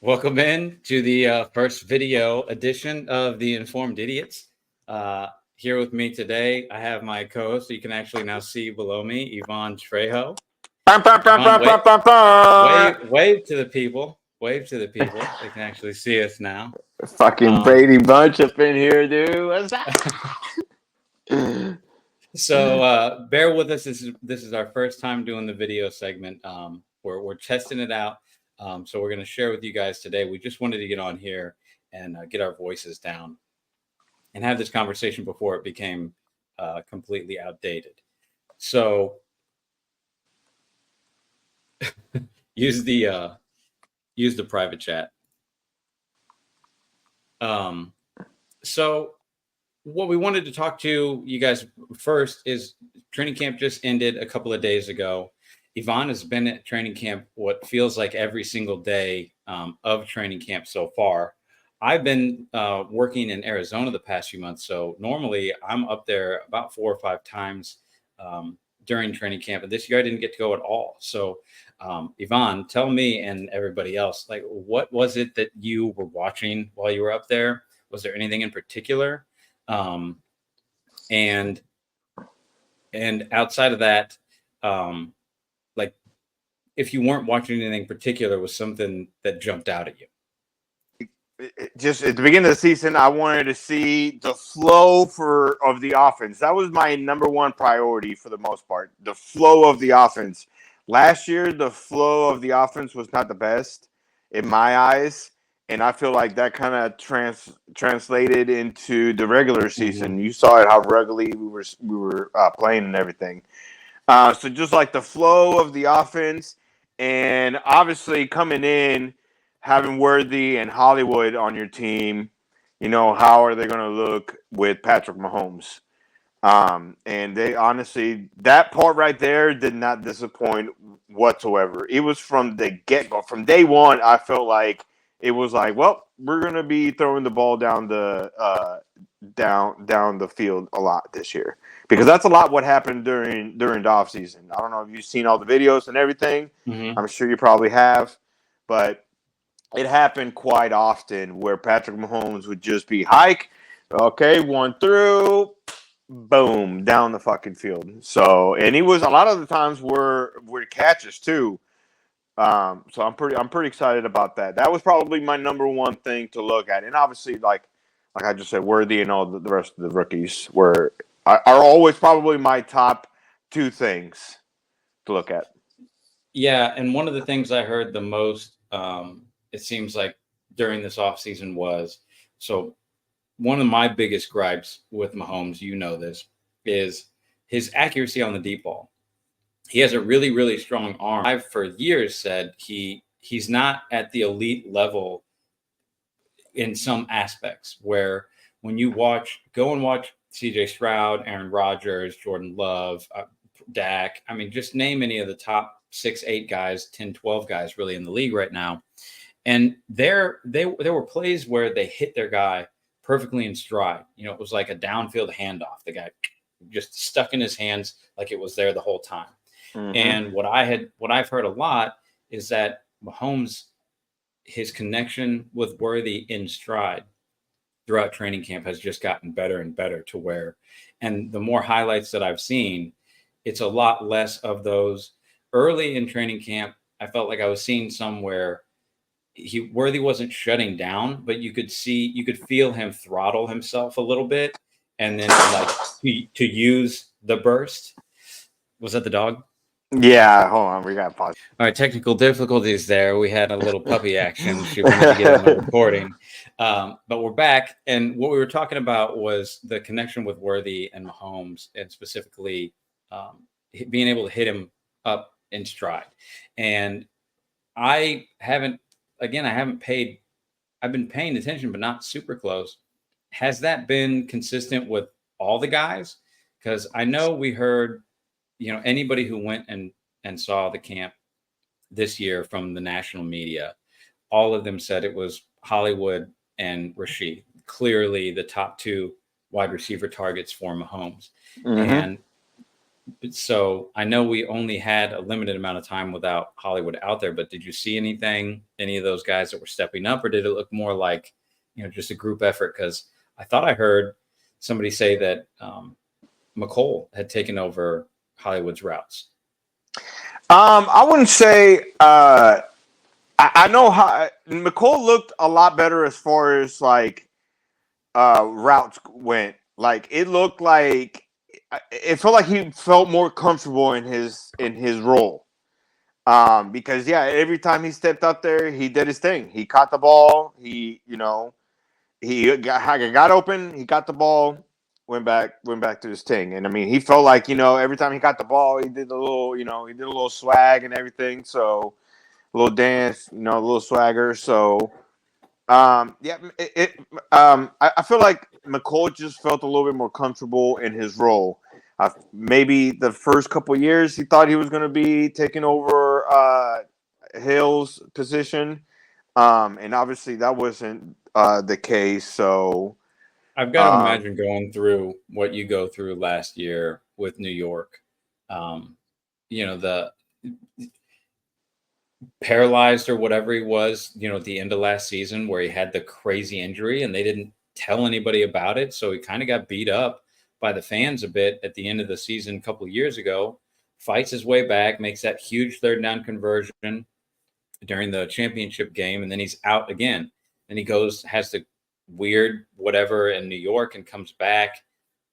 Welcome in to the first video edition of the Informed Idiots. Here with me today, I have my co-host. So you can actually now see below me, Yvonne Trejo. Yvonne, wave to the people. Wave to the people. They can actually see us now. Fucking Brady Bunch up in here, dude. What's that? So bear with us. This is our first time doing the video segment. We're testing it out. So we're going to share with you guys today. We just wanted to get on here and get our voices down and have this conversation before it became completely outdated. So use the private chat. So what we wanted to talk to you guys first is training camp just ended a couple of days ago. Yvonne has been at training camp what feels like every single day of training camp so far. I've been working in Arizona the past few months, so normally I'm up there about 4 or 5 times during training camp, and this year I didn't get to go at all. So Yvonne, tell me and everybody else, like, what was it that you were watching while you were up there? Was there anything in particular? And outside of that, like, if you weren't watching anything particular, was something that jumped out at you? Just at the beginning of the season, I wanted to see the flow of the offense. That was my number one priority for the most part. The flow of the offense. Last year, the flow of the offense was not the best in my eyes, and I feel like that kind of translated into the regular season. Mm-hmm. You saw it how regularly we were playing and everything. So just like the flow of the offense, and obviously coming in, having Worthy and Hollywood on your team, how are they going to look with Patrick Mahomes? And they honestly, that part right there did not disappoint whatsoever. It was from the get-go. From day one, I felt like it was like, well, we're going to be throwing the ball down the field a lot this year, because that's a lot what happened during the offseason. I don't know if you've seen all the videos and everything. Mm-hmm. I'm sure you probably have, but it happened quite often where Patrick Mahomes would just be hike, okay, 1 through, boom, down the fucking field. So, and he was, a lot of the times were catches too. So I'm pretty excited about that. That was probably my number one thing to look at, and obviously, like I just said, Worthy and all the rest of the rookies are always probably my top 2 things to look at. Yeah, and one of the things I heard the most, it seems like during this offseason was, so one of my biggest gripes with Mahomes, you know this, is his accuracy on the deep ball. He has a really, really strong arm. I've for years said he's not at the elite level in some aspects, where when you go and watch CJ Stroud, Aaron Rodgers, Jordan Love, Dak, I mean, just name any of the top 6, 8 guys, 10, 12 guys really in the league right now. And there were plays where they hit their guy perfectly in stride. It was like a downfield handoff. The guy just stuck in his hands like it was there the whole time. Mm-hmm. And what I've heard a lot is that Mahomes, his connection with Worthy in stride throughout training camp has just gotten better and better, to where, and the more highlights that I've seen, it's a lot less of those early in training camp. I felt like I was seeing somewhere Worthy wasn't shutting down, but you could feel him throttle himself a little bit, and then like to use the burst. Was that the dog? Yeah, hold on, we got to pause. All right, technical difficulties there. We had a little puppy action. She wanted to get in the recording, but we're back. And what we were talking about was the connection with Worthy and Mahomes, and specifically being able to hit him up in stride. And I've been paying attention, but not super close. Has that been consistent with all the guys? Because I know we heard, anybody who went and saw the camp this year from the national media, all of them said it was Hollywood and Rashid, clearly the top 2 wide receiver targets for Mahomes. Mm-hmm. And So I know we only had a limited amount of time without Hollywood out there, but did you see any of those guys that were stepping up, or did it look more like, just a group effort? Because I thought I heard somebody say that McCole had taken over Hollywood's routes. I wouldn't say. I know how McCole looked a lot better as far as like routes went. Like it looked like it felt like he felt more comfortable in his role. Because yeah, every time he stepped up there, he did his thing. He caught the ball. He got open. He got the ball. Went back to his thing. And I mean, he felt like every time he got the ball, he did he did a little swag and everything. So a little dance, a little swagger. So yeah, I feel like McCole just felt a little bit more comfortable in his role. Maybe the first couple of years he thought he was going to be taking over Hill's position, and obviously that wasn't the case. So I've got to imagine going through what you go through last year with New York. The paralyzed or whatever he was, at the end of last season where he had the crazy injury and they didn't tell anybody about it. So he kind of got beat up by the fans a bit at the end of the season a couple of years ago, fights his way back, makes that huge third down conversion during the championship game. And then he's out again. Then he goes, has the weird whatever in New York and comes back.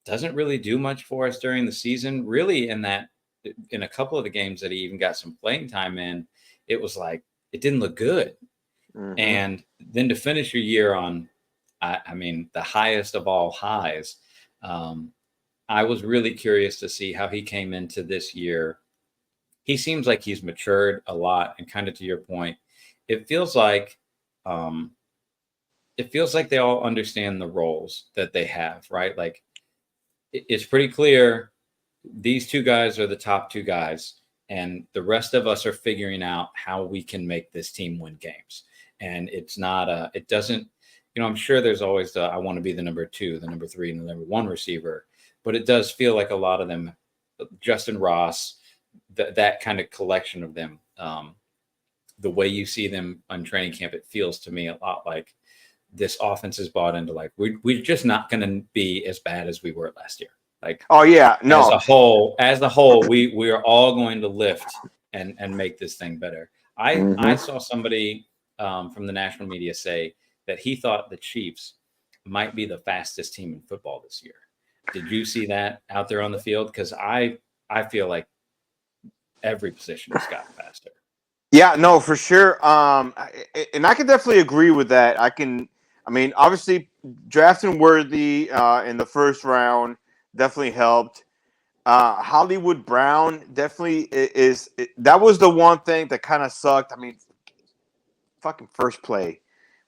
Doesn't really do much for us during the season. Really in a couple of the games that he even got some playing time in, it was like, it didn't look good. Mm-hmm. And then to finish your year on, I mean, the highest of all highs, I was really curious to see how he came into this year. He seems like he's matured a lot, and kind of to your point, it feels like they all understand the roles that they have, right? Like it's pretty clear these two guys are the top two guys, and the rest of us are figuring out how we can make this team win games. And it's not it doesn't, I'm sure there's always I want to be the number 2, the number 3, and the number 1 receiver, but it does feel like a lot of them, Justin Ross, that kind of collection of them, the way you see them on training camp, it feels to me a lot like this offense is bought into, like, we're just not going to be as bad as we were last year. Like, oh yeah, no. As a whole, we are all going to lift and make this thing better. I saw somebody from the national media say that he thought the Chiefs might be the fastest team in football this year. Did you see that out there on the field? Because I feel like every position has gotten faster. Yeah, no, for sure. And I can definitely agree with that. I mean, obviously, drafting Worthy in the first round definitely helped. Hollywood Brown definitely that was the one thing that kind of sucked. I mean, fucking first play.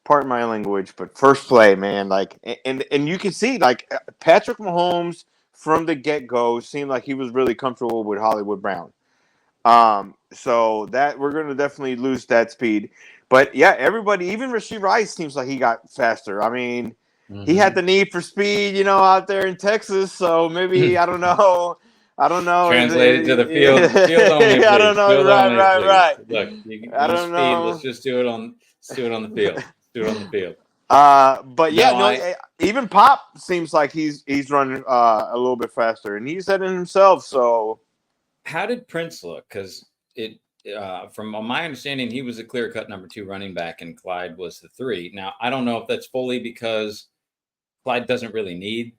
Pardon my language, but first play, man. Like, and you can see, like, Patrick Mahomes from the get-go seemed like he was really comfortable with Hollywood Brown. So that we're going to definitely lose that speed. But yeah, everybody, even Rashee Rice seems like he got faster. I mean, he had the need for speed, out there in Texas. So maybe, I don't know. Translated to the field. Field only, please. I don't know. Field Right. Look, you I don't speed. know. Let's just do it on the field. Let's do it on the field. But yeah, even Pop seems like he's running a little bit faster, and he said it himself. So, how did Prince look? Because from my understanding, he was a clear-cut number 2 running back, and Clyde was the 3. Now, I don't know if that's fully because Clyde doesn't really need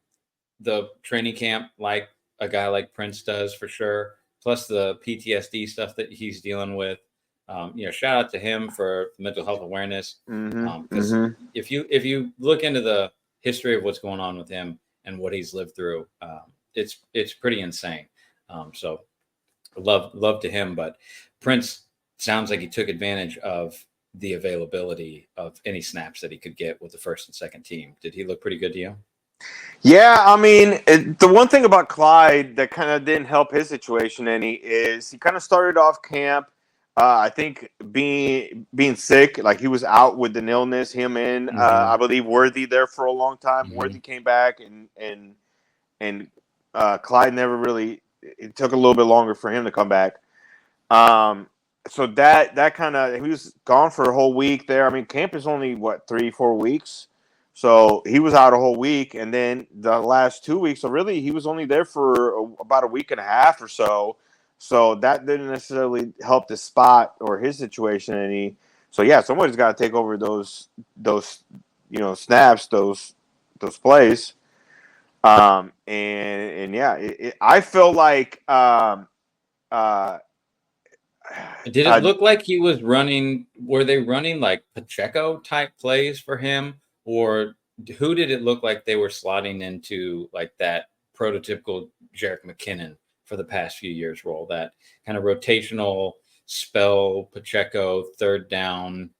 the training camp like a guy like Prince does, for sure. Plus the PTSD stuff that he's dealing with. Shout out to him for mental health awareness. Because if you look into the history of what's going on with him and what he's lived through, it's pretty insane. So love to him, but Prince sounds like he took advantage of the availability of any snaps that he could get with the first and second team. Did he look pretty good to you? Yeah, I mean, the one thing about Clyde that kind of didn't help his situation any is he kind of started off camp. I think being sick, like he was out with an illness. Him and I believe Worthy there for a long time. Worthy came back and Clyde never really it took a little bit longer for him to come back. So that kind of, he was gone for a whole week there. I mean, camp is only what 3-4 weeks, so he was out a whole week, and then the last 2 weeks. So really, he was only there for about a week and a half or so. So that didn't necessarily help the spot or his situation any. So yeah, somebody's got to take over those snaps, those plays. And yeah, I feel like Did it look like he was running? Were they running like Pacheco type plays for him, or who did it look like they were slotting into like that prototypical Jerick McKinnon for the past few years role? That kind of rotational spell Pacheco third down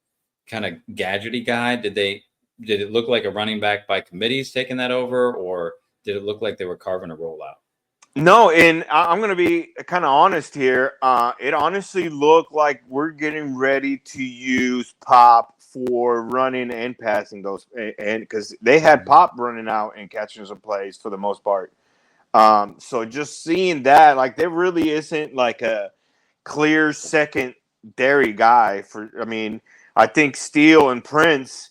kind of gadgety guy. Did it look like a running back by committees taking that over, or did it look like they were carving a rollout? No, and I'm going to be kind of honest here. It honestly looked like we're getting ready to use Pop for running and passing those, and because they had Pop running out and catching some plays for the most part. So just seeing that, like, there really isn't like a clear secondary guy for. I mean, I think Steele and Prince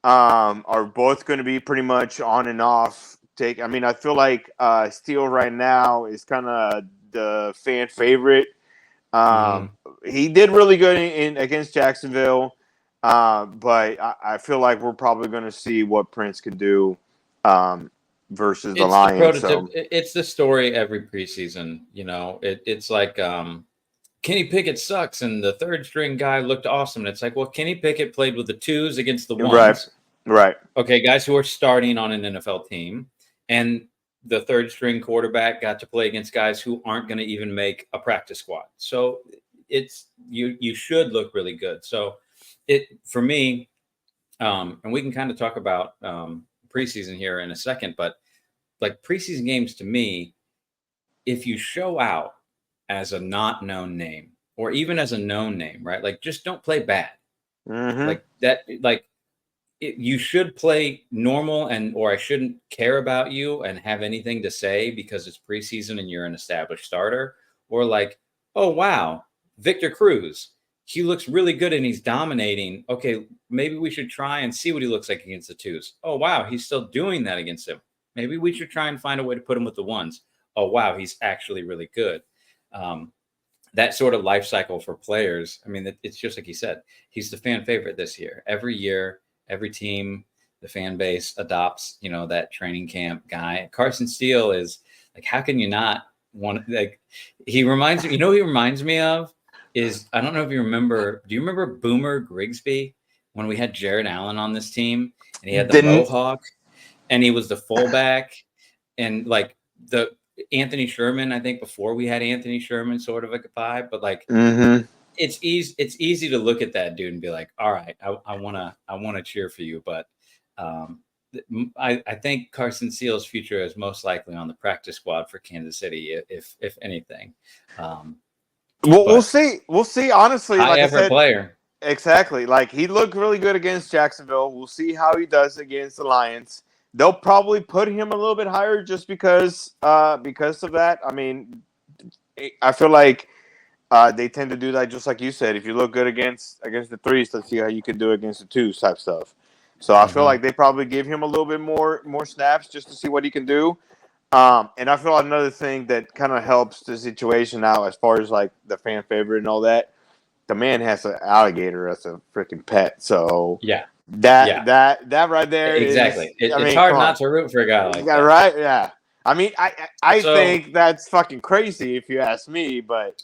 are both going to be pretty much on and off. I mean, I feel like Steele right now is kind of the fan favorite. He did really good in against Jacksonville, but I feel like we're probably going to see what Prince can do versus the Lions. It's the story every preseason. You know, it's like Kenny Pickett sucks, and the third string guy looked awesome. And it's like, well, Kenny Pickett played with the twos against the ones. Right. Okay, guys who are starting on an NFL team. And the third string quarterback got to play against guys who aren't going to even make a practice squad. So it's you should look really good. So for me, and we can kind of talk about preseason here in a second, but like preseason games to me, if you show out as a not known name or even as a known name, right? Like just don't play bad. Like that, like you should play normal or I shouldn't care about you and have anything to say because it's preseason and you're an established starter. Or like, oh, wow, Victor Cruz, he looks really good and he's dominating. Okay, maybe we should try and see what he looks like against the twos. Oh, wow, he's still doing that against him. Maybe we should try and find a way to put him with the ones. Oh, wow, he's actually really good. That sort of life cycle for players. I mean, it's just like he said, he's the fan favorite this year. Every year, every team, the fan base adopts, that training camp guy. Carson Steele is like, how can you not want like? He reminds me. He reminds me of is I don't know if you remember. Do you remember Boomer Grigsby when we had Jared Allen on this team and he had the mohawk and he was the fullback and like the Anthony Sherman? I think before we had Anthony Sherman, sort of like a vibe, but like. It's easy to look at that dude and be like, all right, I wanna cheer for you, but I think Carson Steele's future is most likely on the practice squad for Kansas City, if anything. We'll see. We'll see. Honestly, like I said, player. Exactly. Like he looked really good against Jacksonville. We'll see how he does against the Lions. They'll probably put him a little bit higher just because of that. I mean, I feel like. They tend to do that just like you said. If you look good against the threes, let's see how you can do against the twos type stuff. So I feel like they probably give him a little bit more snaps just to see what he can do. And I feel another thing that kind of helps the situation out as far as like the fan favorite and all that. The man has an alligator as a freaking pet. So yeah, that right there exactly. Is, it's hard not to root for a guy like that, right? Yeah. I mean, I think that's fucking crazy if you ask me, but.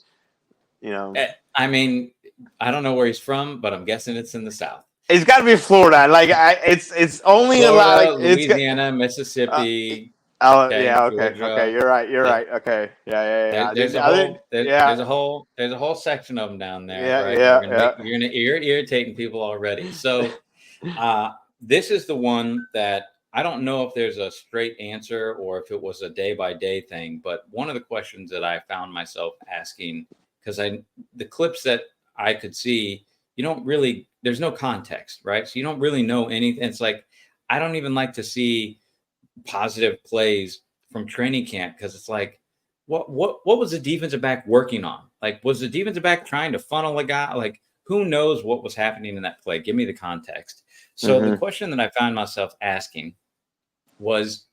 I mean, I don't know where he's from, but I'm guessing it's in the South. It's got to be Florida. Like it's only Florida, a lot. Like, Louisiana, Mississippi. Okay. You're right. Okay. Yeah. There's a whole section of them down there. Right? You're irritating people already. So, this is the one that I don't know if there's a straight answer or if it was a day by day thing. But one of the questions that I found myself asking. Because the clips that I could see, there's no context, right? So you don't really know anything. It's like, I don't even like to see positive plays from training camp because it's like, what was the defensive back working on? Like, was the defensive back trying to funnel a guy? Like, who knows what was happening in that play? Give me the context. So the question that I found myself asking was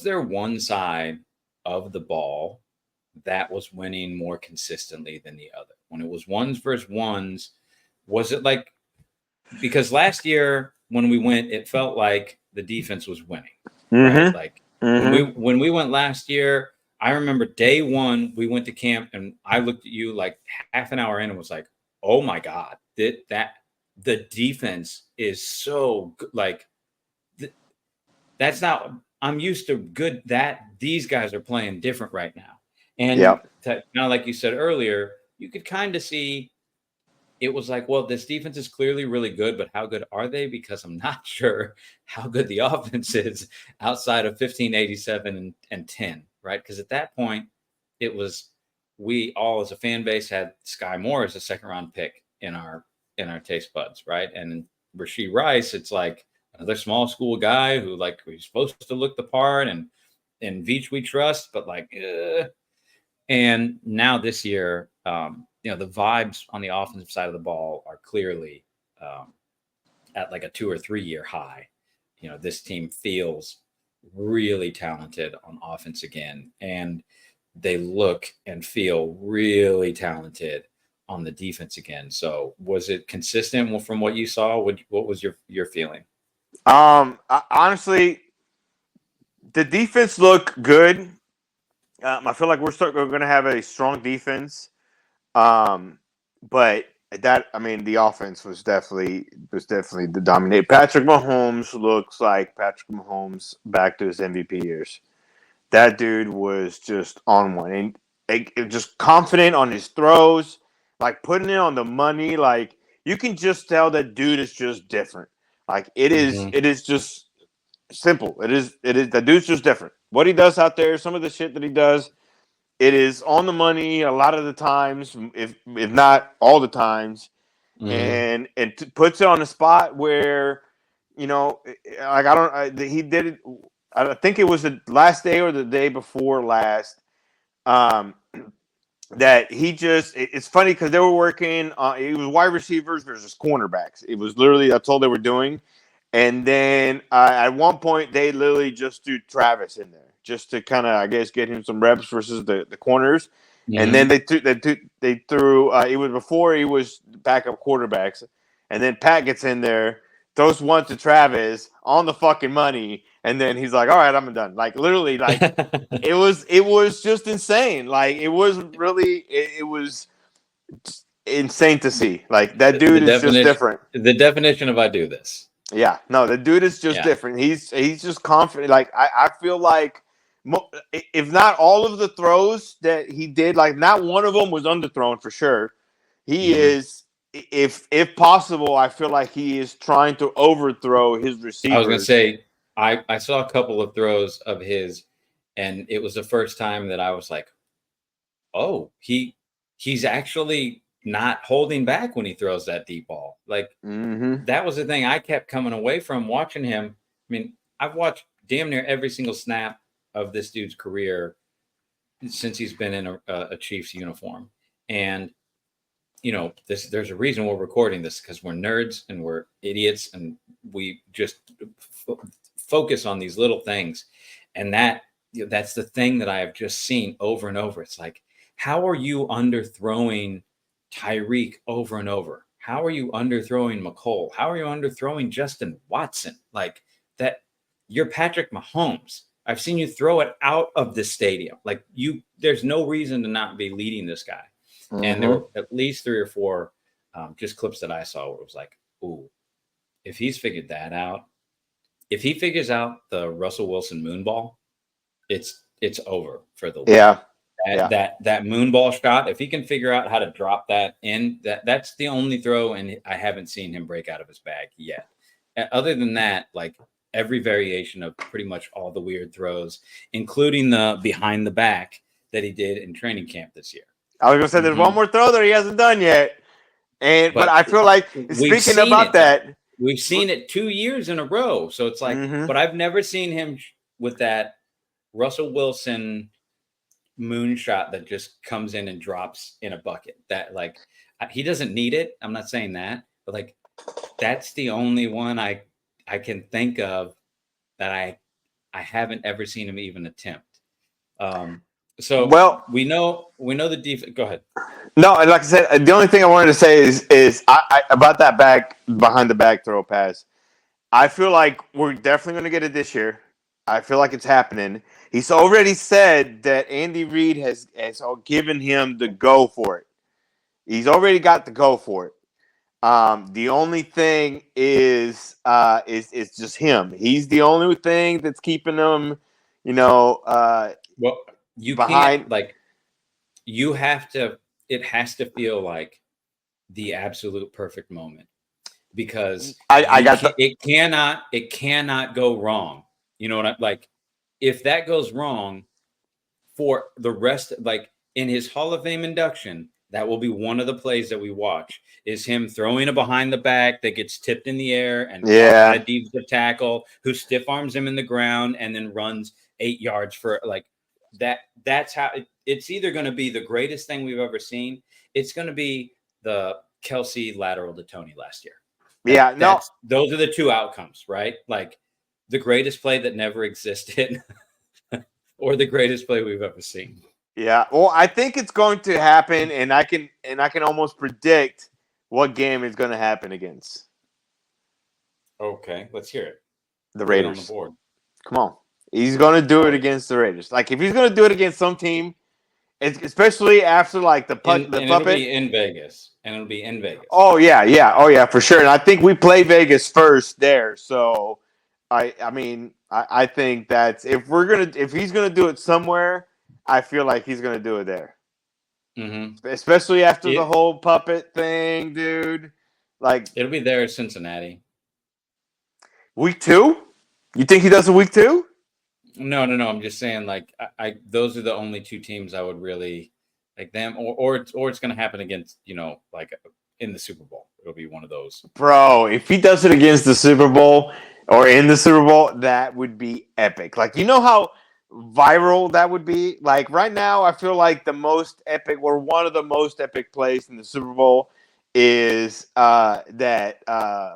there one side of the ball that was winning more consistently than the other? When it was ones versus ones, was it like, because last year when we went, it felt like the defense was winning, right? Like when we went last year, I remember day one, we went to camp and I looked at you like half an hour in and was like, oh my God, that the defense is so good. Like that's not, I'm used to good that these guys are playing different right now. And now, like you said earlier, you could kind of see it was like, well, this defense is clearly really good, but how good are they? Because I'm not sure how good the offense is outside of 1587 and 10, right? Because at that point, it was we all as a fan base had Sky Moore as a second round pick in our taste buds, right? And Rashee Rice, it's like another small school guy who like he's supposed to look the part, and Veach we trust, but like, and now this year, the vibes on the offensive side of the ball are clearly at like a 2 or 3 year high. This team feels really talented on offense again, and they look and feel really talented on the defense again. So was it consistent from what you saw? What was your feeling? Honestly, the defense looked good. I feel like we're going to have a strong defense. But the offense was definitely the dominate. Patrick Mahomes looks like Patrick Mahomes back to his MVP years. That dude was just on one, and just confident on his throws, like putting it on the money. Like you can just tell that dude is just different. Like it is just simple. It is that dude's just different. What he does out there, some of the shit that he does. It is on the money a lot of the times, if not all the times, and it puts it on a spot where, like he did it. I think it was the last day or the day before last. That he just it's funny because they were working. It was wide receivers versus cornerbacks. It was literally that's all they were doing, and then at one point they literally just threw Travis in there just to kind of, I guess, get him some reps versus the corners. And then they threw it was before he was backup quarterbacks. And then Pat gets in there, throws one to Travis on the fucking money. And then he's like, all right, I'm done. Like literally, like it was just insane. Like it was really, it was insane to see. Like that dude is just different. The definition of I do this. Yeah, no, the dude is just different. He's just confident. Like I feel like if not all of the throws that he did, like not one of them was underthrown for sure. He is, if possible, I feel like he is trying to overthrow his receivers. I was gonna say I saw a couple of throws of his, and it was the first time that I was like, oh, he's actually not holding back when he throws that deep ball. Like that was the thing I kept coming away from watching him. I mean, I've watched damn near every single snap of this dude's career since he's been in a Chiefs uniform. And, there's a reason we're recording this, because we're nerds and we're idiots and we just focus on these little things. And that's the thing that I have just seen over and over. It's like, how are you underthrowing Tyreek over and over? How are you underthrowing McCole? How are you underthrowing Justin Watson? Like that, you're Patrick Mahomes. I've seen you throw it out of the stadium. Like there's no reason to not be leading this guy. And there were at least 3 or 4 just clips that I saw where it was like, ooh, if he's figured that out, if he figures out the Russell Wilson moonball, it's over for the league. That moonball shot, if he can figure out how to drop that in, that's the only throw, and I haven't seen him break out of his bag yet. Other than that, like every variation of pretty much all the weird throws, including the behind the back that he did in training camp this year. I was gonna say there's one more throw that he hasn't done yet, but I feel like speaking about that, we've seen it 2 years in a row. So it's like, but I've never seen him with that Russell Wilson moonshot that just comes in and drops in a bucket. That like he doesn't need it. I'm not saying that, but like that's the only one I can think of that I haven't ever seen him even attempt. So Well, we know the defense. Go ahead. no, and like I said, the only thing I wanted to say is about that back behind the back throw pass. I feel like we're definitely going to get it this year. I feel like it's happening. He's already said that Andy Reid has given him the go for it. He's already got the go for it. The only thing is just him. He's the only thing that's keeping him, Well, you behind. can't like you have to. It has to feel like the absolute perfect moment because I got it cannot go wrong. You know what I like? If that goes wrong for the rest, like in his Hall of Fame induction, that will be one of the plays that we watch is him throwing a behind the back that gets tipped in the air and Yeah. a defensive tackle who stiff arms him in the ground and then runs 8 yards for like that. That's how it's either going to be the greatest thing we've ever seen. It's going to be the Kelsey lateral to Tony last year. Those are the two outcomes, right? Like the greatest play that never existed or the greatest play we've ever seen. Yeah, well, I think it's going to happen, and I can almost predict what game is going to happen against. Okay, let's hear it. The Raiders on the board. Come on, he's going to do it against the Raiders. Like if he's going to do it against some team, especially after like the puppet. It'll be in Vegas, and it'll be in Vegas. Oh yeah, for sure. And I think we play Vegas first there, so I think that's if he's gonna do it somewhere. I feel like he's going to do it there. Mm-hmm. Especially after the whole puppet thing, dude. Like it'll be there in Cincinnati. Week 2? You think he does a week 2? No. I'm just saying, like, those are the only two teams I would really like them, or it's going to happen against, like in the Super Bowl. It'll be one of those. Bro, if he does it against the Super Bowl or in the Super Bowl, that would be epic. Like, you know how viral that would be? Like right now, I feel like the most epic or one of the most epic plays in the Super Bowl is that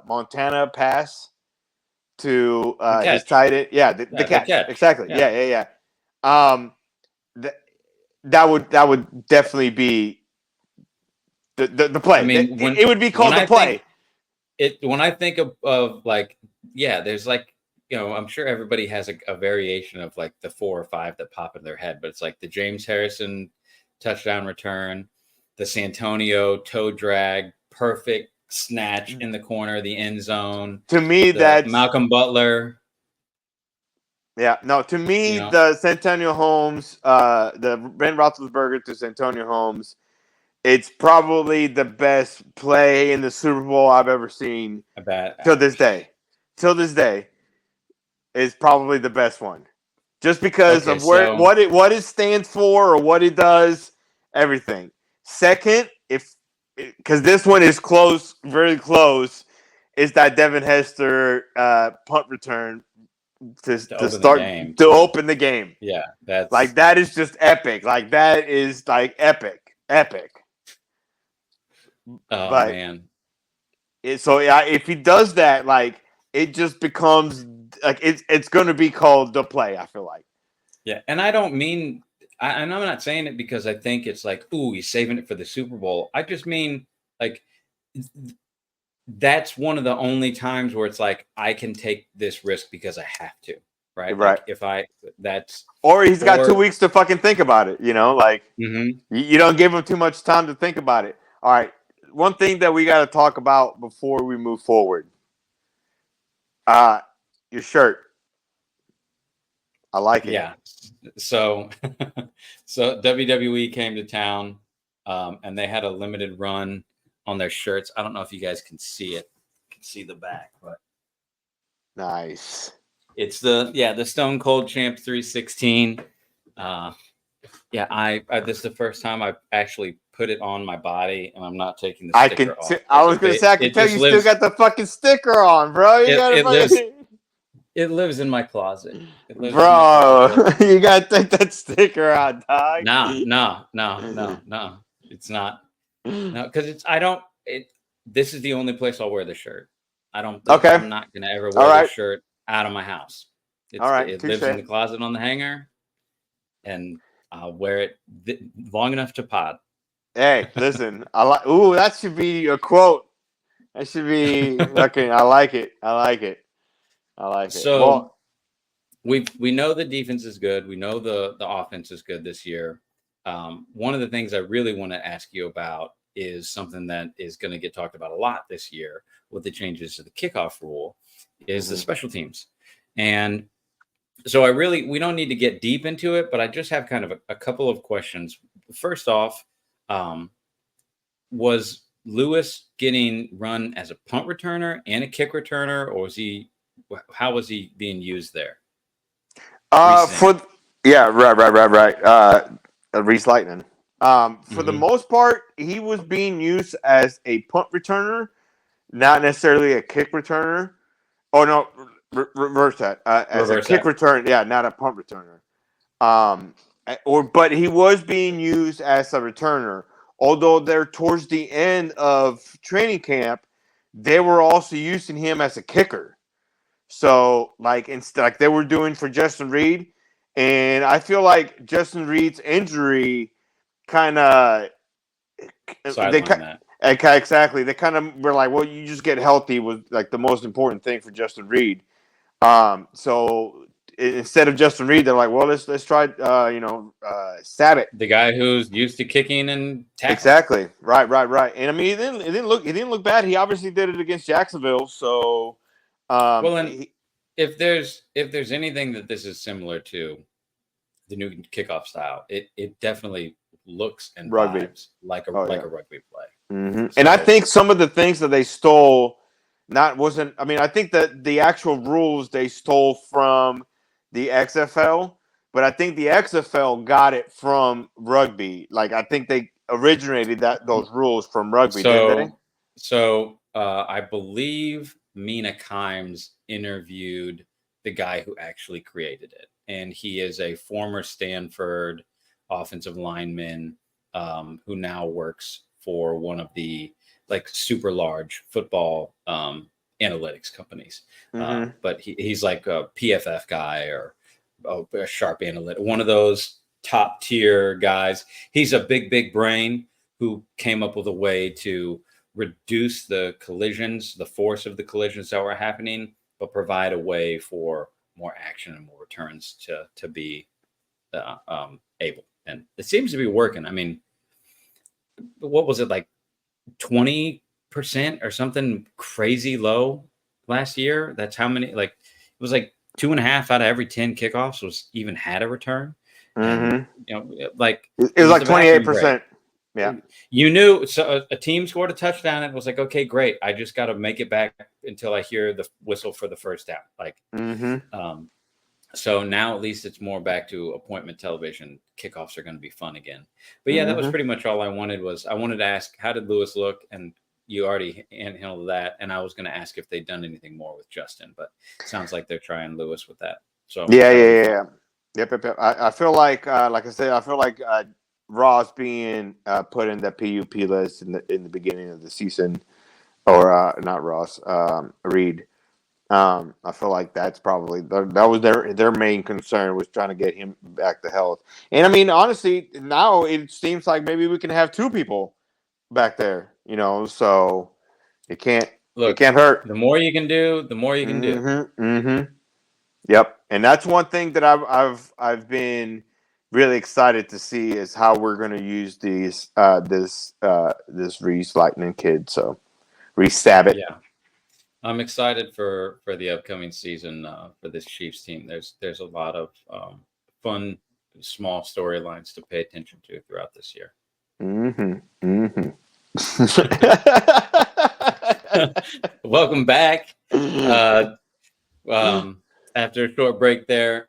Montana pass to his tight end. Yeah, the catch. Exactly. Yeah. That would definitely be the play. I mean, it would be called the play. When I think of like, yeah, there's like, I'm sure everybody has a variation of like the 4 or 5 that pop in their head, but it's like the James Harrison touchdown return, the Santonio toe drag, perfect snatch in the corner of the end zone. To me, that's Malcolm Butler. Yeah, no. To me, the Santonio Holmes, the Ben Roethlisberger to Santonio Holmes, it's probably the best play in the Super Bowl I've ever seen. Till this day, is probably the best one, just because of what it stands for or what it does, everything. Second, because this one is close, very close, is that Devin Hester punt return to open the game. Yeah, that's like that is just epic. Like that is like epic. Oh man! If he does that, like it just becomes like it's going to be called the play. I feel like. Yeah, and I don't mean. I'm not saying it because I think it's like, ooh, he's saving it for the Super Bowl. I just mean like that's one of the only times where it's like I can take this risk because I have to, right? Right. Like or he's got 2 weeks to fucking think about it. Like you don't give him too much time to think about it. All right. One thing that we got to talk about before we move forward. Your shirt. I like it. Yeah. So WWE came to town, and they had a limited run on their shirts. I don't know if you guys can see it. You can see the back, but nice. It's the Stone Cold Champ 316. This is the first time I've actually put it on my body, and I'm not taking the sticker off. I was going to say, I can tell you still got the fucking sticker on, bro. It lives in my closet. It lives in my Bro, closet. you gotta take that sticker out, dog. No. It's not. No, because I don't. This is the only place I'll wear the shirt. Okay. I'm not gonna ever All wear this right. shirt out of my house. All right. It Touche. lives in the closet on the hanger, and I'll wear it long enough to pod. Hey, listen. I like. Ooh, that should be a quote. That should be okay. I like it. I like it. I like it. So Well, we know the defense is good. We know the offense is good this year. One of the things I really want to ask you about is something that is going to get talked about a lot this year with the changes to the kickoff rule is the special teams. And so we don't need to get deep into it, but I just have kind of a couple of questions. First off, was Lewis getting run as a punt returner and a kick returner, or how was he being used there? for yeah, right. Reese Lightning. For the most part, he was being used as a punt returner, not necessarily a kick returner. Oh no, reverse that. As a Reverse kick that. return, yeah, not a punt returner. But he was being used as a returner. Although they're towards the end of training camp, they were also using him as a kicker. So like they were doing for Justin Reed, and I feel like Justin Reed's injury kind of Sideline that. exactly they kind of were like, well, you just get healthy was like the most important thing for Justin Reed. So instead of Justin Reed, they're like, well, let's try Sabat. The guy who's used to kicking and tackling. Exactly. Right. And I mean, it didn't look bad. He obviously did it against Jacksonville. So, Well, and if there's anything that this is similar to the new kickoff style, it definitely looks and vibes like a rugby play. Mm-hmm. So, and I think some of the things that they stole I think that the actual rules they stole from the XFL, but I think the XFL got it from rugby. Like I think they originated those rules from rugby, didn't they? So I believe Mina Kimes interviewed the guy who actually created it, and he is a former Stanford offensive lineman who now works for one of the like super large football analytics companies. But he's like a PFF guy or a sharp analytic, one of those top tier guys. He's a big brain who came up with a way to reduce the collisions, the force of the collisions that were happening, but provide a way for more action and more returns to be able. And it seems to be working. I mean, what was it, like 20% or something crazy low last year? That's how many, like it was like 2.5 out of every 10 kickoffs was even had a return. And like it was like 28%. Yeah. You knew, so a team scored a touchdown and it was like, okay, great. I just got to make it back until I hear the whistle for the first down. Like, so now at least it's more back to appointment television. Kickoffs are going to be fun again. But yeah, that was pretty much all I wanted to ask, how did Lewis look? And you already handled that. And I was going to ask if they'd done anything more with Justin, but it sounds like they're trying Lewis with that. So yeah. Yep. I feel like I said, I feel like Ross being put in the PUP list in the beginning of the season, or not Ross, Reed. I feel like that's probably that was their main concern, was trying to get him back to health. And I mean, honestly, now it seems like maybe we can have two people back there. So it can't hurt. The more you can do, the more you can do. Yep, and that's one thing that I've been really excited to see is how we're going to use this Reese Lightning kid. So Reese Sabat. Yeah, I'm excited for the upcoming season for this Chiefs team. There's a lot of fun small storylines to pay attention to throughout this year. Welcome back. After a short break there,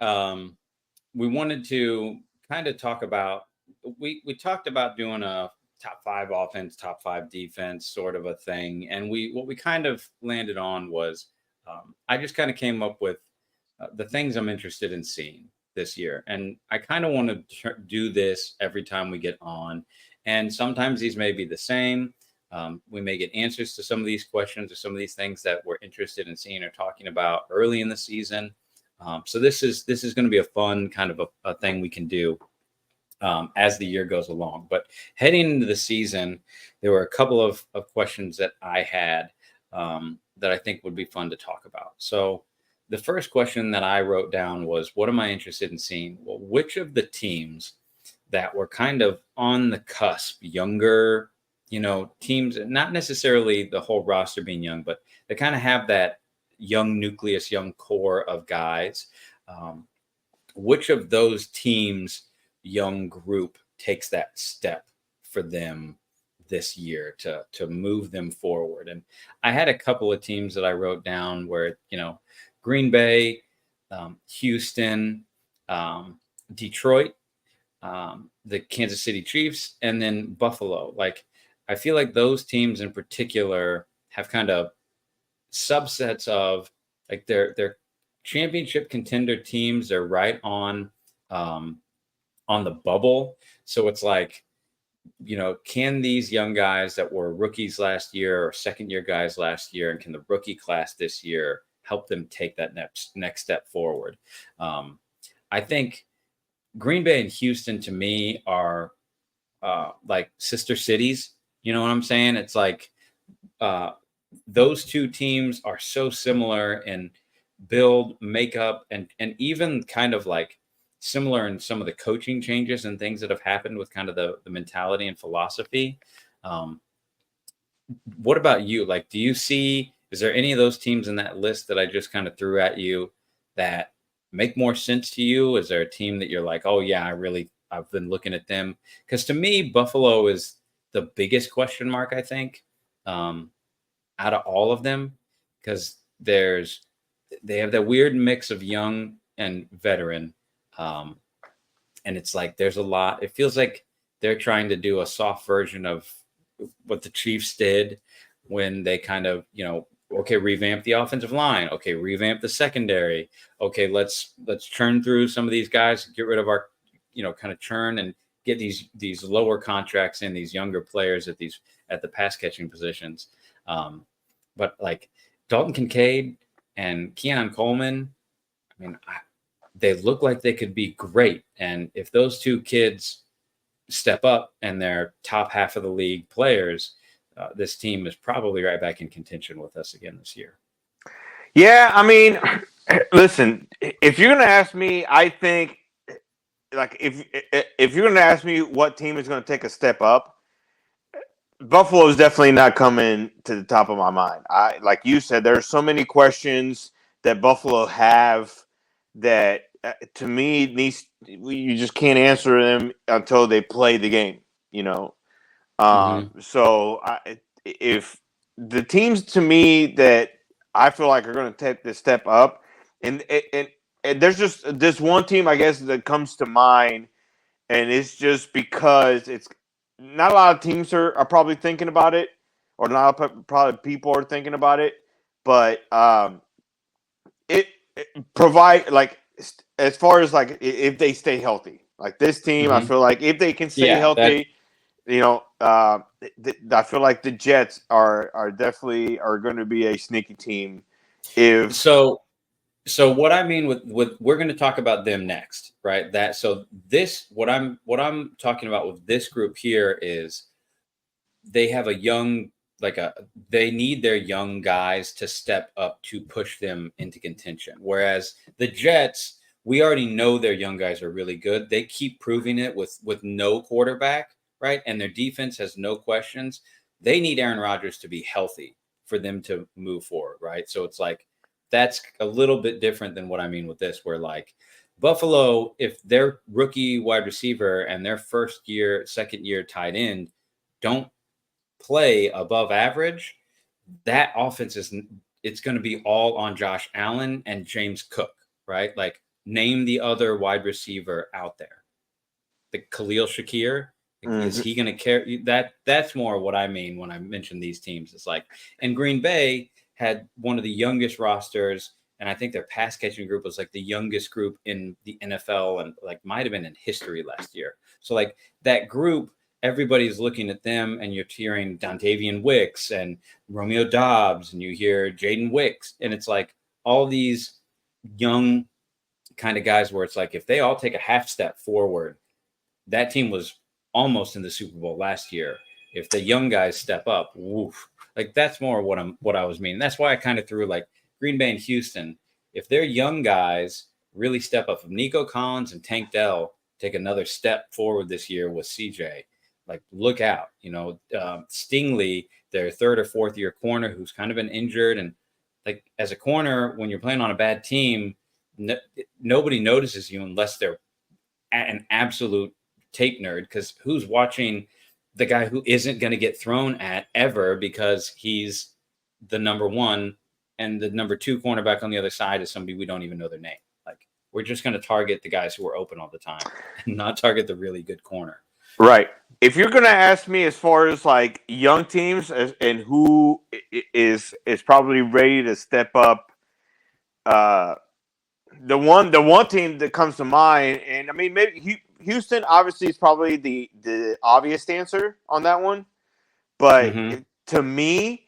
we wanted to kind of talk about, we talked about doing a top 5 offense, top 5 defense sort of a thing. And what we kind of landed on was, I just kind of came up with the things I'm interested in seeing this year. And I kind of want to do this every time we get on. And sometimes these may be the same. We may get answers to some of these questions or some of these things that we're interested in seeing or talking about early in the season. So this is going to be a fun kind of a thing we can do as the year goes along. But heading into the season, there were a couple of questions that I had that I think would be fun to talk about. So the first question that I wrote down was, what am I interested in seeing? Well, which of the teams that were kind of on the cusp, younger, teams, not necessarily the whole roster being young, but they kind of have that young nucleus, young core of guys. Which of those teams, young group, takes that step for them this year to move them forward? And I had a couple of teams that I wrote down where, Green Bay, Houston, Detroit, the Kansas City Chiefs, and then Buffalo. Like, I feel like those teams in particular have kind of subsets of, like, they're championship contender teams. They're right on the bubble. So it's like, can these young guys that were rookies last year or second year guys last year, and can the rookie class this year help them take that next step forward? I think Green Bay and Houston, to me, are like sister cities. You know what I'm saying? It's like those two teams are so similar in build, makeup, and even kind of like similar in some of the coaching changes and things that have happened with kind of the mentality and philosophy. What about you? Like, is there any of those teams in that list that I just kind of threw at you that make more sense to you? Is there a team that you're like, oh yeah, I've been looking at them? Because to me, Buffalo is the biggest question mark, I think, out of all of them, because they have that weird mix of young and veteran. And it's like, there's a lot, it feels like they're trying to do a soft version of what the Chiefs did when they kind of, okay, revamp the offensive line. Okay, revamp the secondary. Okay, let's churn through some of these guys, get rid of our, kind of churn and get these lower contracts in, these younger players at the pass catching positions. But like Dalton Kincaid and Keon Coleman, I mean, they look like they could be great. And if those two kids step up and they're top half of the league players, this team is probably right back in contention with us again this year. Yeah, I mean, listen, if you're going to ask me, I think, like, if you're going to ask me what team is going to take a step up, Buffalo is definitely not coming to the top of my mind. Like you said, there are so many questions that Buffalo have that, to me, you just can't answer them until they play the game. So if the teams, to me, that I feel like are going to take this step up, and there's just this one team, I guess, that comes to mind, and it's just because it's not a lot of teams are probably thinking about it, or not probably people are thinking about it, but it provide, like, as far as like if they stay healthy, like this team, I feel like if they can stay healthy. I feel like the Jets are definitely going to be a sneaky team. So what I mean with we're going to talk about them next, right? What I'm talking about with this group here is they have they need their young guys to step up to push them into contention. Whereas the Jets, we already know their young guys are really good. They keep proving it with no quarterback. Right. And their defense has no questions. They need Aaron Rodgers to be healthy for them to move forward. Right. So it's like, that's a little bit different than what I mean with this, where like Buffalo, if their rookie wide receiver and their second year tight end don't play above average, that offense it's going to be all on Josh Allen and James Cook. Right. Like, name the other wide receiver out there. The Khalil Shakir. Is he going to carry that? That's more what I mean when I mention these teams. It's like, and Green Bay had one of the youngest rosters and I think their pass catching group was like the youngest group in the NFL and like might have been in history last year. So like that group, everybody's looking at them, and you're hearing Dontavian Wicks and Romeo Dobbs, and you hear Jaden Wicks, and it's like all these young kind of guys where it's like if they all take a half step forward, that team was almost in the Super Bowl last year. If the young guys step up, woof, like that's more what I was meaning. That's why I kind of threw like Green Bay and Houston. If their young guys really step up, if Nico Collins and Tank Dell take another step forward this year with CJ, like look out. Stingley, their third or fourth year corner, who's kind of been injured, and like as a corner, when you're playing on a bad team, nobody notices you unless they're an absolute tape nerd, because who's watching the guy who isn't going to get thrown at ever because he's the number one and the number two cornerback on the other side is somebody we don't even know their name. Like we're just going to target the guys who are open all the time and not target the really good corner. Right. If you're going to ask me as far as like young teams and who is probably ready to step up, the one team that comes to mind, and I mean maybe Houston obviously is probably the obvious answer on that one, but to me,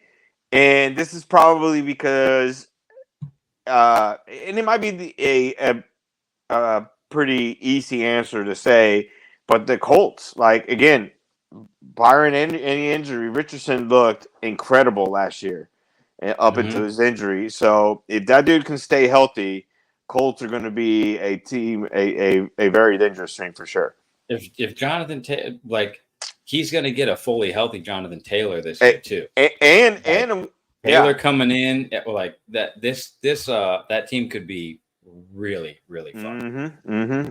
and this is probably because, and it might be a pretty easy answer to say, but the Colts, like again, Byron any injury, Richardson looked incredible last year, up into his injury. So if that dude can stay healthy, Colts are going to be a team, a very dangerous team for sure. If Jonathan like he's going to get a fully healthy Jonathan Taylor this year too, and Taylor coming in like that. That team could be really really fun.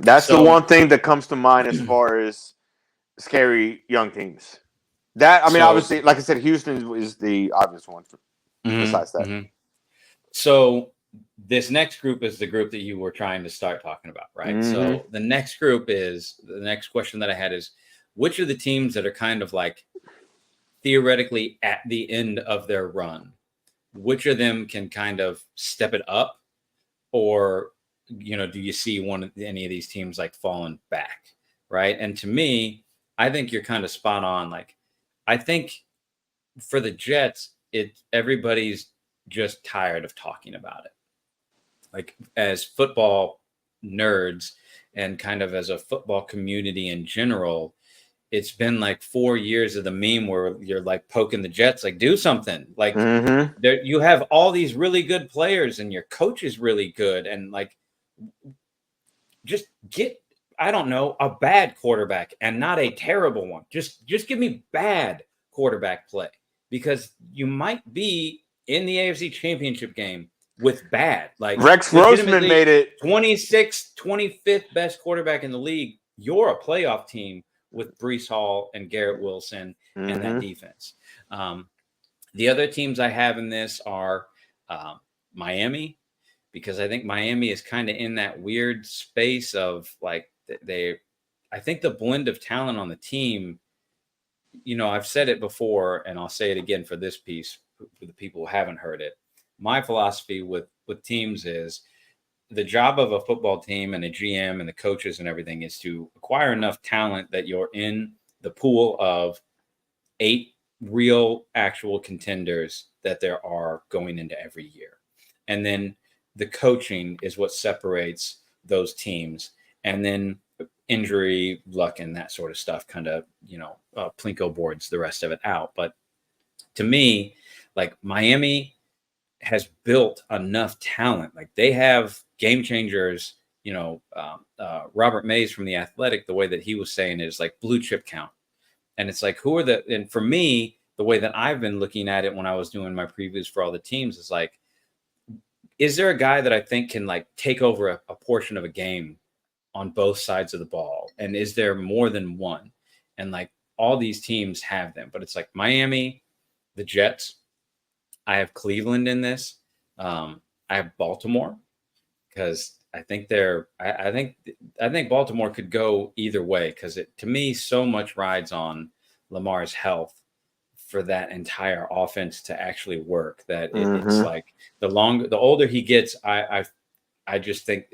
That's the one thing that comes to mind as far as scary young teams. That I mean, obviously, like I said, Houston is the obvious one. Besides that, so this next group is the group that you were trying to start talking about, right? So the next group is the next question that I had is, which are the teams that are kind of like theoretically at the end of their run? Which of them can kind of step it up, or do you see any of these teams like falling back, right? And to me, I think you're kind of spot on. Like, I think for the Jets, everybody's just tired of talking about it. Like as football nerds and kind of as a football community in general, it's been like 4 years of the meme where you're like poking the Jets, like do something. Like you have all these really good players and your coach is really good, and like just get, I don't know, a bad quarterback and not a terrible one. Just give me bad quarterback play, because you might be in the AFC Championship game with bad. Like Rex Grossman made it 26th, 25th best quarterback in the league. You're a playoff team with Breece Hall and Garrett Wilson and that defense. The other teams I have in this are Miami, because I think Miami is kind of in that weird space of like I think the blend of talent on the team, I've said it before and I'll say it again for this piece for the people who haven't heard it. My philosophy with teams is the job of a football team and a GM and the coaches and everything is to acquire enough talent that you're in the pool of 8 real actual contenders that there are going into every year. And then the coaching is what separates those teams. And then injury, luck, and that sort of stuff kind of, Plinko boards the rest of it out. But to me, like Miami has built enough talent. Like they have game changers, Robert Mays from The Athletic, the way that he was saying it is like blue chip count. And it's like, and for me, the way that I've been looking at it when I was doing my previews for all the teams is like, is there a guy that I think can like take over a portion of a game on both sides of the ball? And is there more than one? And like all these teams have them, but it's like Miami, the Jets. I have Cleveland in this. I have Baltimore because I think I think Baltimore could go either way, because to me so much rides on Lamar's health for that entire offense to actually work. That it's Mm-hmm. like the older he gets, I just think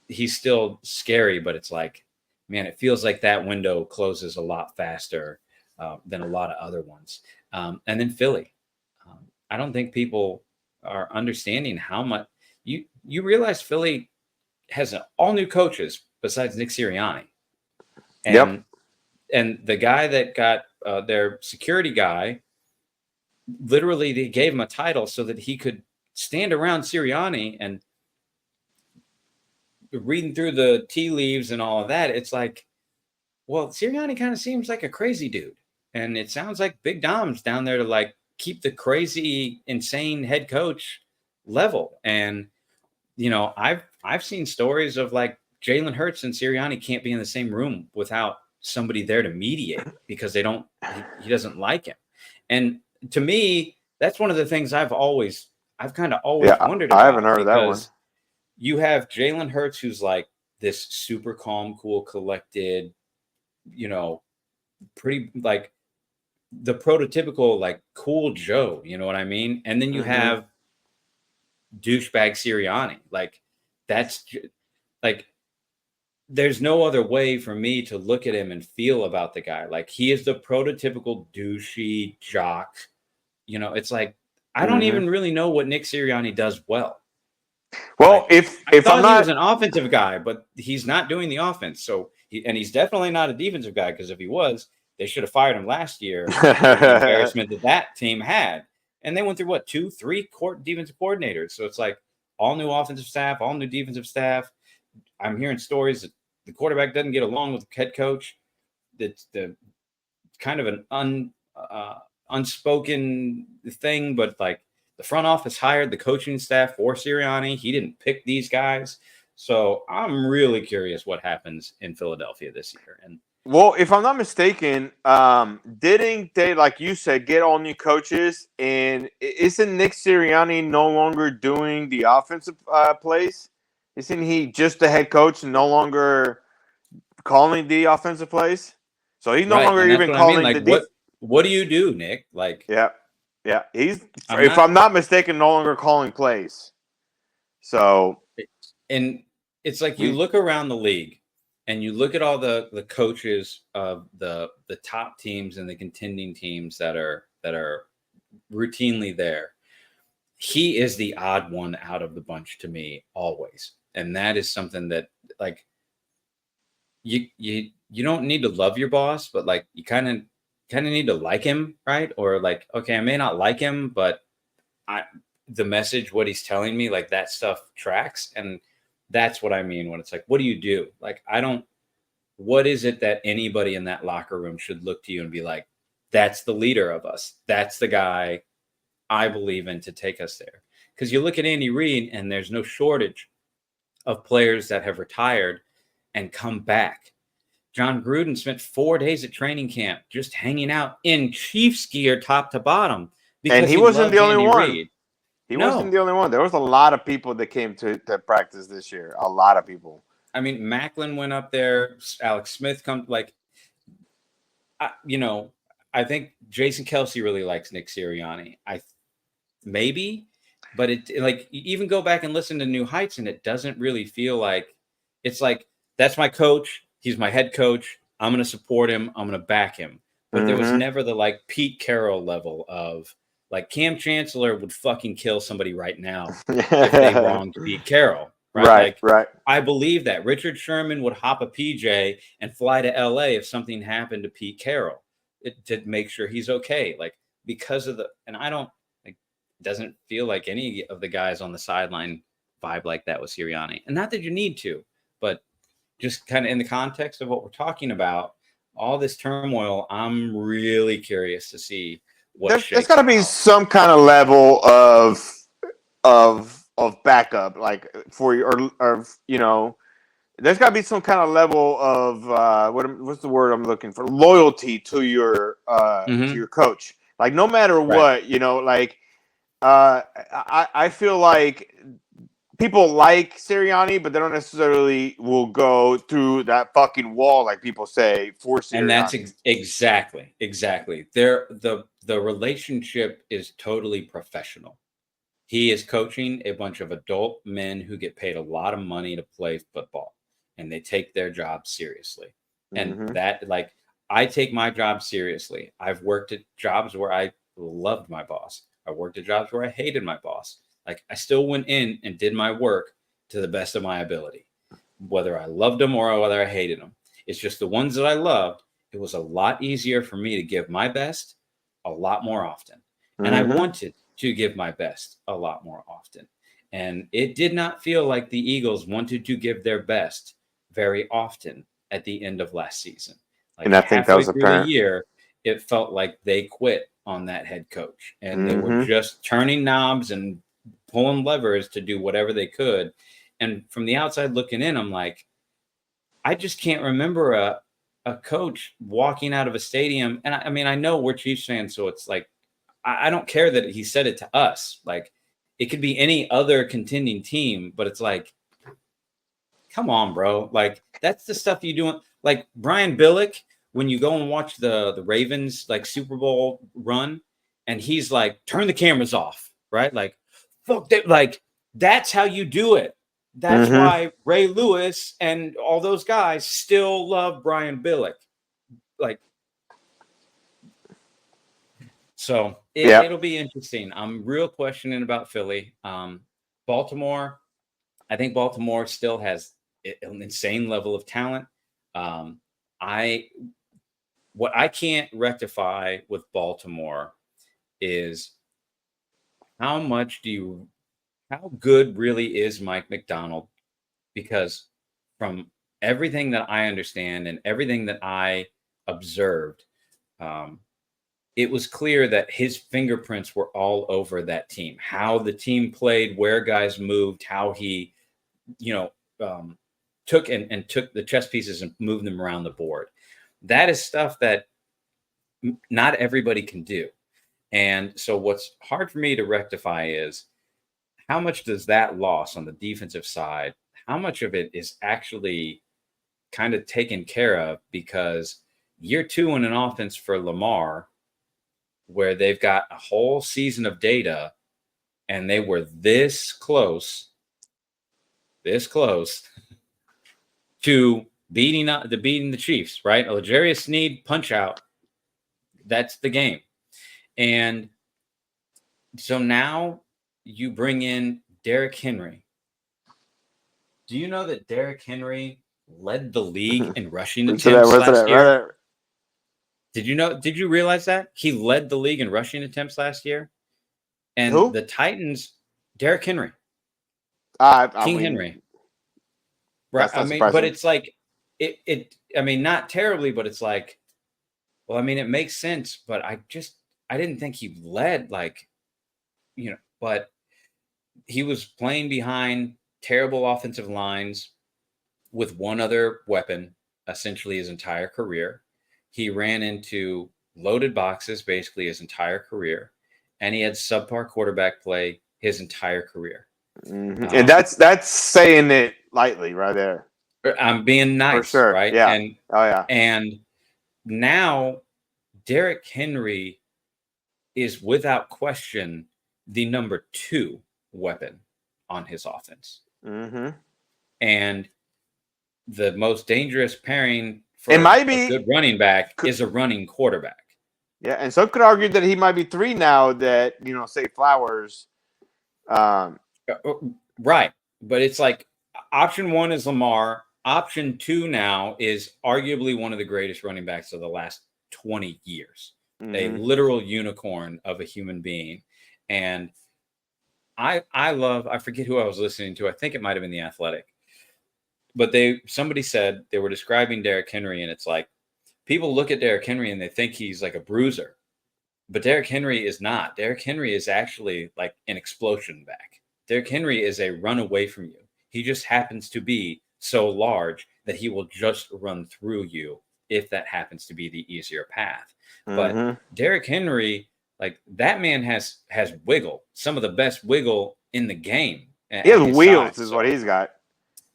he's still scary, but it's like, man, it feels like that window closes a lot faster than a lot of other ones. And then Philly, I don't think people are understanding how much you realize Philly has all new coaches besides Nick Sirianni, Yep. and the guy that got their security guy, literally they gave him a title so that he could stand around Sirianni and reading through the tea leaves and all of that. It's like, well, Sirianni kind of seems like a crazy dude, and it sounds like Big Dom's down there to like keep the crazy, insane head coach level. And I've seen stories of like Jalen Hurts and Sirianni can't be in the same room without somebody there to mediate because he doesn't like him. And to me, that's one of the things I've kind of always wondered I haven't about, heard of that one. because you have Jalen Hurts, who's like this super calm, cool, collected, pretty like the prototypical like cool Joe, you know what I mean? And then you Mm-hmm. have douchebag Sirianni. Like that's like there's no other way for me to look at him and feel about the guy. Like he is the prototypical douchey jock. It's like I don't Mm-hmm. even really know what Nick Sirianni does well. Well, Like, I if I'm thought he was not, an offensive guy, but he's not doing the offense. So he's definitely not a defensive guy, because if he was, they should have fired him last year for the embarrassment that team had. And they went through what, 2-3 defensive coordinators. So it's like all new offensive staff, all new defensive staff. I'm hearing stories that the quarterback doesn't get along with the head coach. That's the kind of an unspoken thing, but like the front office hired the coaching staff for Sirianni. He didn't pick these guys. So I'm really curious what happens in Philadelphia this year. And well, if I'm not mistaken, didn't they, like you said, get all new coaches? And isn't Nick Sirianni no longer doing the offensive plays? Isn't he just the head coach and no longer calling the offensive plays? So he's no right, longer and that's even what I mean. calling Like, the what do you do, Nick? Like, Yeah. Yeah. He's, I'm if not. I'm not mistaken, no longer calling plays. So And it's like you look around the league and you look at all the coaches of the top teams and the contending teams that are routinely there. He is the odd one out of the bunch to me always. And that is something that like you don't need to love your boss, but like you kind of need to like him, right? Or like, okay, I may not like him, but the message, what he's telling me, like that stuff tracks. And that's what I mean when it's like, what do you do? Like, what is it that anybody in that locker room should look to you and be like, that's the leader of us. That's the guy I believe in to take us there. Because you look at Andy Reid and there's no shortage of players that have retired and come back. John Gruden spent 4 days at training camp just hanging out in Chiefs gear top to bottom because and he he wasn't loves the only Andy one. Reid. He wasn't the only one. There was a lot of people that came to practice this year. A lot of people. I mean, Macklin went up there. Alex Smith I think Jason Kelsey really likes Nick Sirianni. But it like you even go back and listen to New Heights, and it doesn't really feel like it's like that's my coach. He's my head coach. I'm going to support him. I'm going to back him. But there was never the like Pete Carroll level of like Cam Chancellor would fucking kill somebody right now if they wronged Pete Carroll. Right. Right. I believe that Richard Sherman would hop a PJ and fly to LA if something happened to Pete Carroll to make sure he's okay. Like because of and I don't like, doesn't feel like any of the guys on the sideline vibe like that with Sirianni. And not that you need to, but just kind of in the context of what we're talking about, all this turmoil, I'm really curious to see what There's got to be some kind of level of backup, like for you, or there's got to be some kind of level of what's the word I'm looking for? Loyalty to your coach. Like no matter what, like I feel like people like Sirianni, but they don't necessarily will go through that fucking wall like people say for Sirianni. And that's exactly. The relationship is totally professional. He is coaching a bunch of adult men who get paid a lot of money to play football, and they take their job seriously. And that, like, I take my job seriously. I've worked at jobs where I loved my boss. I worked at jobs where I hated my boss. Like, I still went in and did my work to the best of my ability, whether I loved them or whether I hated them. It's just the ones that I loved. It was a lot easier for me to give my best a lot more often. And I wanted to give my best a lot more often. And it did not feel like the Eagles wanted to give their best very often at the end of last season. Like, and I think that halfway was through apparent. the year, it felt like they quit on that head coach. And they were just turning knobs and pulling levers to do whatever they could. And from the outside looking in, I'm like, I just can't remember a coach walking out of a stadium. And I mean, I know we're Chiefs fans, so it's like, I don't care that he said it to us. Like, it could be any other contending team, but it's like, come on, bro. Like, that's the stuff you do. Like Brian Billick, when you go and watch the Ravens like Super Bowl run, and he's like, turn the cameras off, right? Like, fuck that. Like, that's how you do it. That's why Ray Lewis and all those guys still love Brian Billick. Like, so it'll be interesting. I'm real questioning about Philly. Baltimore, I think Baltimore still has an insane level of talent. What I can't rectify with Baltimore is how good really is Mike McDonald? Because from everything that I understand and everything that I observed, it was clear that his fingerprints were all over that team. How the team played, where guys moved, how he, took the chess pieces and moved them around the board. That is stuff that not everybody can do. And so what's hard for me to rectify is how much does that loss on the defensive side, how much of it is actually kind of taken care of? Because year 2 in an offense for Lamar, where they've got a whole season of data and they were this close to beating the Chiefs, right? A L'Jarius Sneed punch out. That's the game. And so now you bring in Derrick Henry. Do you know that Derrick Henry led the league in rushing attempts last year? Did you realize that? He led the league in rushing attempts last year? And the Titans, Derrick Henry. Henry. Right. I mean, but it's like I mean, not terribly, but it's like, well, I mean, it makes sense, but I didn't think he led, like, but he was playing behind terrible offensive lines with one other weapon essentially his entire career. He ran into loaded boxes basically his entire career, and he had subpar quarterback play his entire career. And that's saying it lightly right there. I'm being nice, for sure. Right? Yeah. And and now Derrick Henry is without question the number 2 weapon on his offense. And the most dangerous pairing for a good running back is a running quarterback. Yeah, and some could argue that he might be 3 now that, say Flowers. Right. But it's like option 1 is Lamar. Option 2 now is arguably one of the greatest running backs of the last 20 years. A literal unicorn of a human being. And I forget who I was listening to. I think it might have been The Athletic. But somebody said they were describing Derrick Henry, and it's like people look at Derrick Henry and they think he's like a bruiser. But Derrick Henry is not. Derrick Henry is actually like an explosion back. Derrick Henry is a run away from you. He just happens to be so large that he will just run through you if that happens to be the easier path. But Derrick Henry, like, that man has wiggle, some of the best wiggle in the game. He at has his wheels, size. is So, what he's got. That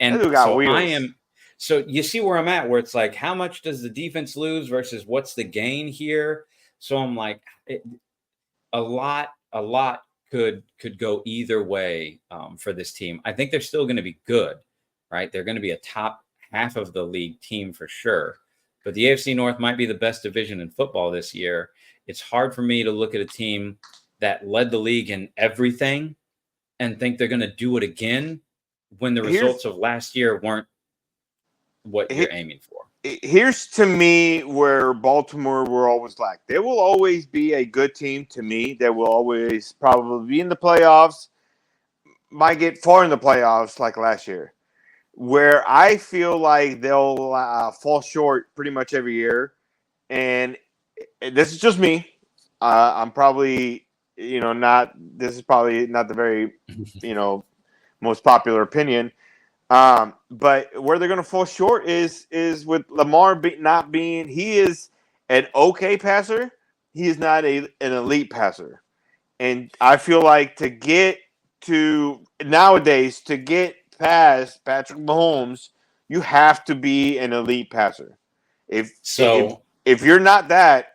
and dude got so wheels. so you see where I'm at, where it's like, how much does the defense lose versus what's the gain here? So I'm like, a lot could go either way for this team. I think they're still going to be good, right? They're going to be a top half of the league team for sure. But the AFC North might be the best division in football this year. It's hard for me to look at a team that led the league in everything and think they're going to do it again when the Here's results of last year weren't what you're aiming for. here's to me where Baltimore will always lack. They will always be a good team to me. They will always probably be in the playoffs, might get far in the playoffs like last year. Where I feel like they'll fall short pretty much every year, and this is just me. I'm probably, not. This is probably not the very, most popular opinion. But where they're going to fall short is with Lamar not being. He is an okay passer. He is not an elite passer, and I feel like to get past Patrick Mahomes, you have to be an elite passer. If if So if you're not that,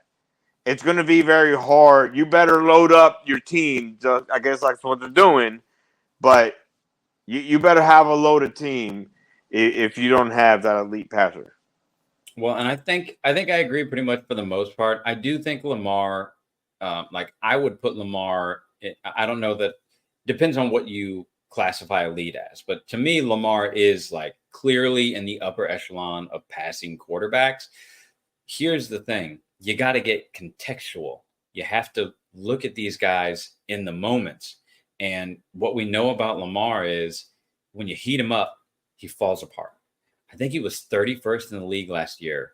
it's going to be very hard. You better load up your team. I guess that's what they're doing, but you better have a loaded team if you don't have that elite passer. well, and I think I agree pretty much for the most part. I do think Lamar, like I would put Lamar. I don't know that depends on what you classify a lead as, but to me, Lamar is like clearly in the upper echelon of passing quarterbacks. Here's the thing: you got to get contextual. You have to look at these guys in the moments. And what we know about Lamar is when you heat him up, he falls apart. I think he was 31st in the league last year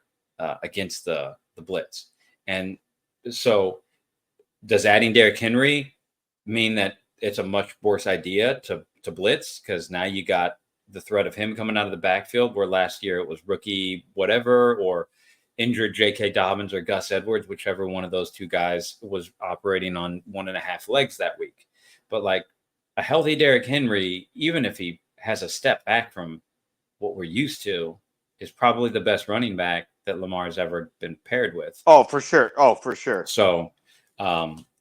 against the blitz. And so, does adding Derrick Henry mean that it's a much worse idea to blitz because now you got the threat of him coming out of the backfield, where last year it was rookie whatever or injured J.K. Dobbins or Gus Edwards, whichever one of those two guys was operating on 1.5 legs that week. But like a healthy Derrick Henry, even if he has a step back from what we're used to, is probably the best running back that Lamar's ever been paired with. Oh, for sure. Oh, for sure. So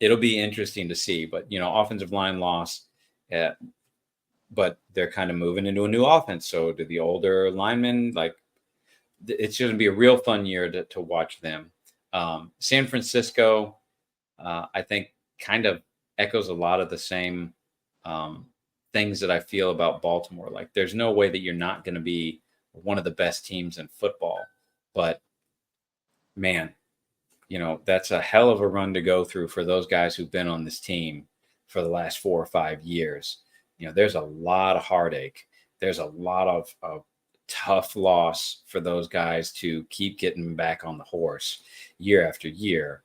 it'll be interesting to see. But, offensive line loss, but they're kind of moving into a new offense. So do the older linemen, like, it's going to be a real fun year to watch them. San Francisco, I think, kind of echoes a lot of the same things that I feel about Baltimore. Like, there's no way that you're not going to be one of the best teams in football. But, man, that's a hell of a run to go through for those guys who've been on this team for the last 4 or 5 years. There's a lot of heartache. There's a lot of tough loss for those guys to keep getting back on the horse year after year.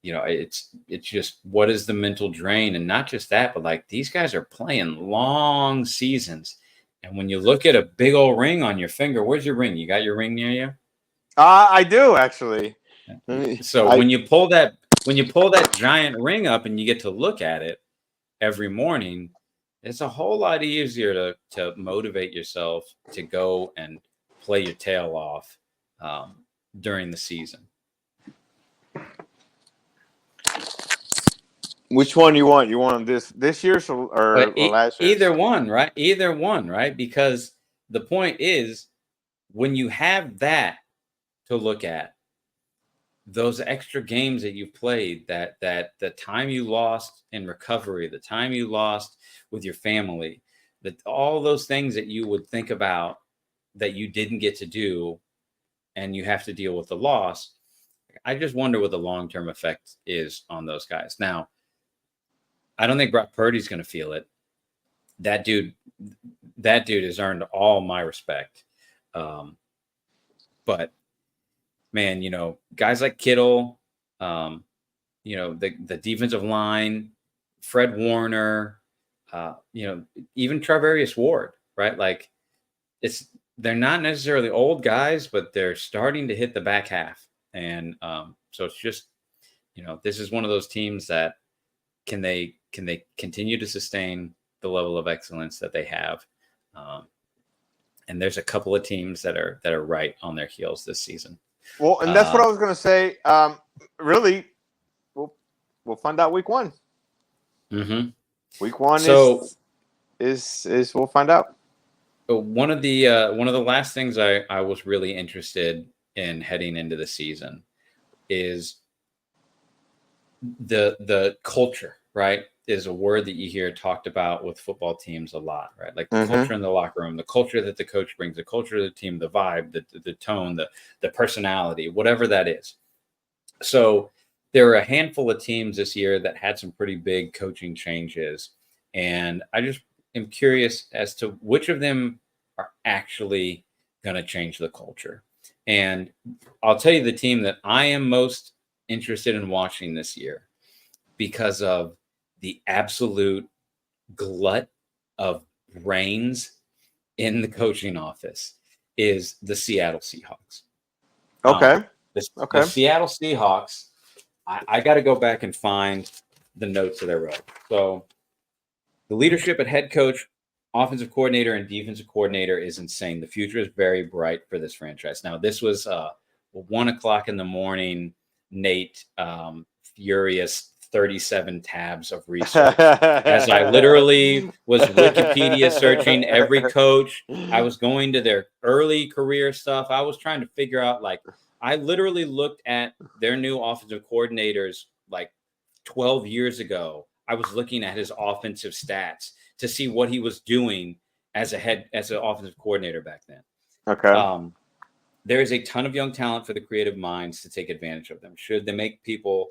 It's just, what is the mental drain? And not just that, but like, these guys are playing long seasons. And when you look at a big old ring on your finger, where's your ring? You got your ring near you? I do actually. So when you pull that giant ring up and you get to look at it every morning, it's a whole lot easier to motivate yourself to go and play your tail off during the season. Which one you want? You want this year or last year? Either one, right? Either one, right? Because the point is, when you have that to look at, those extra games that you've played, that the time you lost in recovery, the time you lost with your family, that all those things that you would think about that you didn't get to do, and you have to deal with the loss. I just wonder what the long-term effect is on those guys. Now, I don't think Brock Purdy's going to feel it. That dude has earned all my respect. But man, guys like Kittle, the defensive line, Fred Warner, even Charvarius Ward, right? Like, they're not necessarily old guys, but they're starting to hit the back half. And so it's just, this is one of those teams that can they continue to sustain the level of excellence that they have. And there's a couple of teams that are right on their heels this season. Well, and that's what I was going to say. Really, we'll find out week 1. Mm-hmm. Week 1 is we'll find out. One of the last things I was really interested in heading into the season is the culture, right? Is a word that you hear talked about with football teams a lot, right? Like the culture in the locker room, the culture that the coach brings, the culture of the team, the vibe, the tone, the personality, whatever that is. So there are a handful of teams this year that had some pretty big coaching changes. And I just am curious as to which of them are actually going to change the culture. And I'll tell you the team that I am most interested in watching this year because of the absolute glut of brains in the coaching office is the Seattle Seahawks. Okay. The Seattle Seahawks, I got to go back and find the notes that I wrote. So the leadership at head coach, offensive coordinator, and defensive coordinator is insane. The future is very bright for this franchise. Now, this was 1 o'clock in the morning, Nate, furious 37 tabs of research. As I literally was Wikipedia searching every coach. I was going to their early career stuff. I was trying to figure out, like, I literally looked at their new offensive coordinators like 12 years ago. I was looking at his offensive stats to see what he was doing as an offensive coordinator back then. Okay. There is a ton of young talent for the creative minds to take advantage of them. Should they make people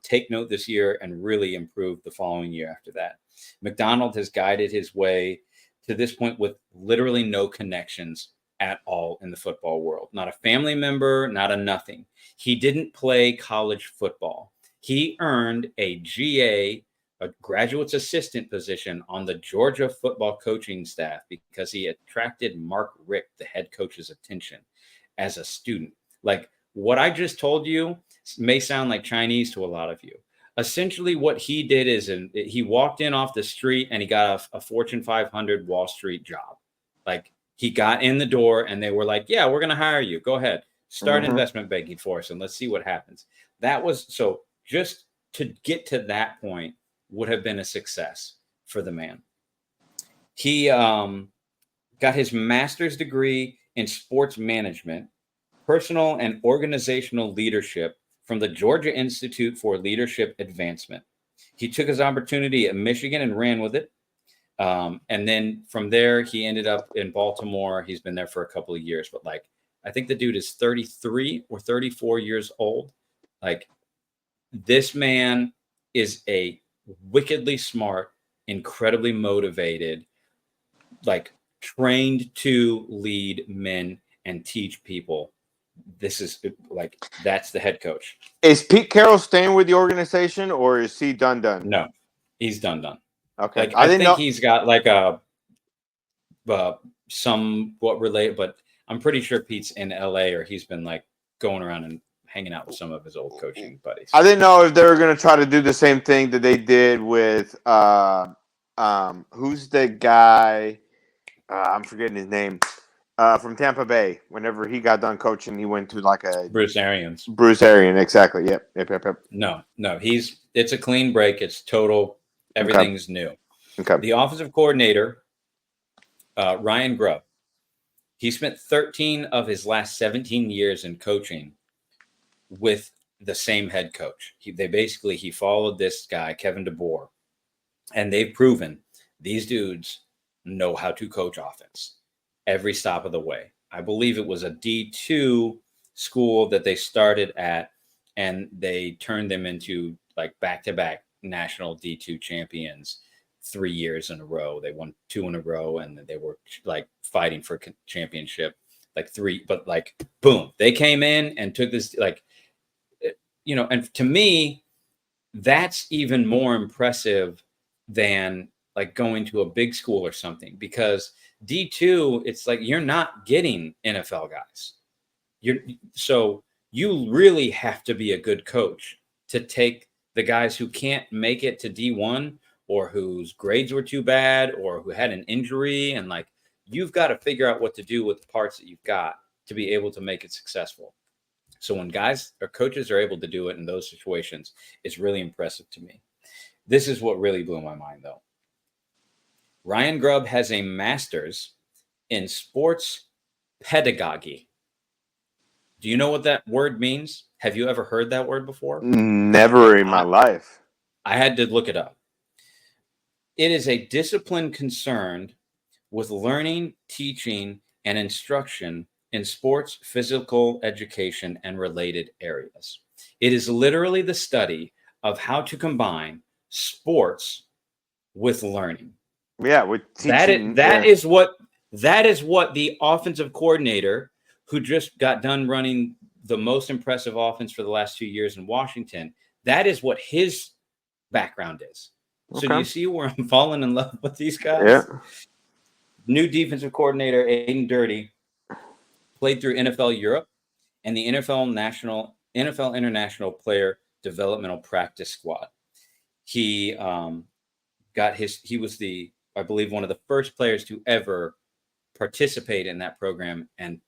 take note this year and really improve the following year after that? McDonald has guided his way to this point with literally no connections at all in the football world. Not a family member, not a nothing. He didn't play college football. He earned a GA, a graduate's assistant position on the Georgia football coaching staff because he attracted Mark Richt, the head coach's attention as a student. Like what I just told you may sound like Chinese to a lot of you. Essentially what he did is he walked in off the street and he got a Fortune 500 Wall Street job. Like he got in the door and they were like, yeah, we're going to hire you. Go ahead. Start investment banking for us and let's see what happens. That was so just to get to that point would have been a success for the man. He got his master's degree in sports management, personal and organizational leadership from the Georgia Institute for Leadership Advancement. He took his opportunity at Michigan and ran with it. And then from there, he ended up in Baltimore. He's been there for a couple of years, but like, I think the dude is 33 or 34 years old. Like this man is a wickedly smart, incredibly motivated, like trained to lead men and teach people. This is like, that's the head coach. Is Pete Carroll staying with the organization or is he done? No, he's done. Okay. Like, I think he's got like a somewhat related, but I'm pretty sure Pete's in LA or he's been like going around and hanging out with some of his old coaching buddies. I didn't know if they were going to try to do the same thing that they did with who's the guy? I'm forgetting his name. From Tampa Bay. Whenever he got done coaching, he went to like a Bruce Arians. Bruce Arians, exactly. Yep. No. It's a clean break. It's total. Everything's new. Okay. The offensive coordinator, Ryan Grubb, he spent 13 of his last 17 years in coaching with the same head coach. He followed this guy, Kevin DeBoer, and they've proven these dudes know how to coach offense every stop of the way. I believe it was a D2 school that they started at, and they turned them into like back-to-back national D2 champions 3 years in a row. They won 2 in a row, and they were like fighting for championship, like 3. But like, boom, they came in and took this, like, you know. And to me, that's even more impressive than like going to a big school or something, because D2, it's like you're not getting NFL guys. So you really have to be a good coach to take the guys who can't make it to D1 or whose grades were too bad or who had an injury. And like, you've got to figure out what to do with the parts that you've got to be able to make it successful. So when guys or coaches are able to do it in those situations, it's really impressive to me. This is what really blew my mind, though. Ryan Grubb has a master's in sports pedagogy. Do you know what that word means? Have you ever heard that word before? Never in my life. I had to look it up. It is a discipline concerned with learning, teaching, and instruction in sports, physical education, and related areas. It is literally the study of how to combine sports with learning. Yeah, with teaching. That is what the offensive coordinator who just got done running the most impressive offense for the last 2 years in Washington, that is what his background is. So do you see where I'm falling in love with these guys? Yeah. New defensive coordinator Aiden Dirty played through NFL Europe and the NFL International Player Developmental Practice Squad. He he was I believe one of the first players to ever participate in that program and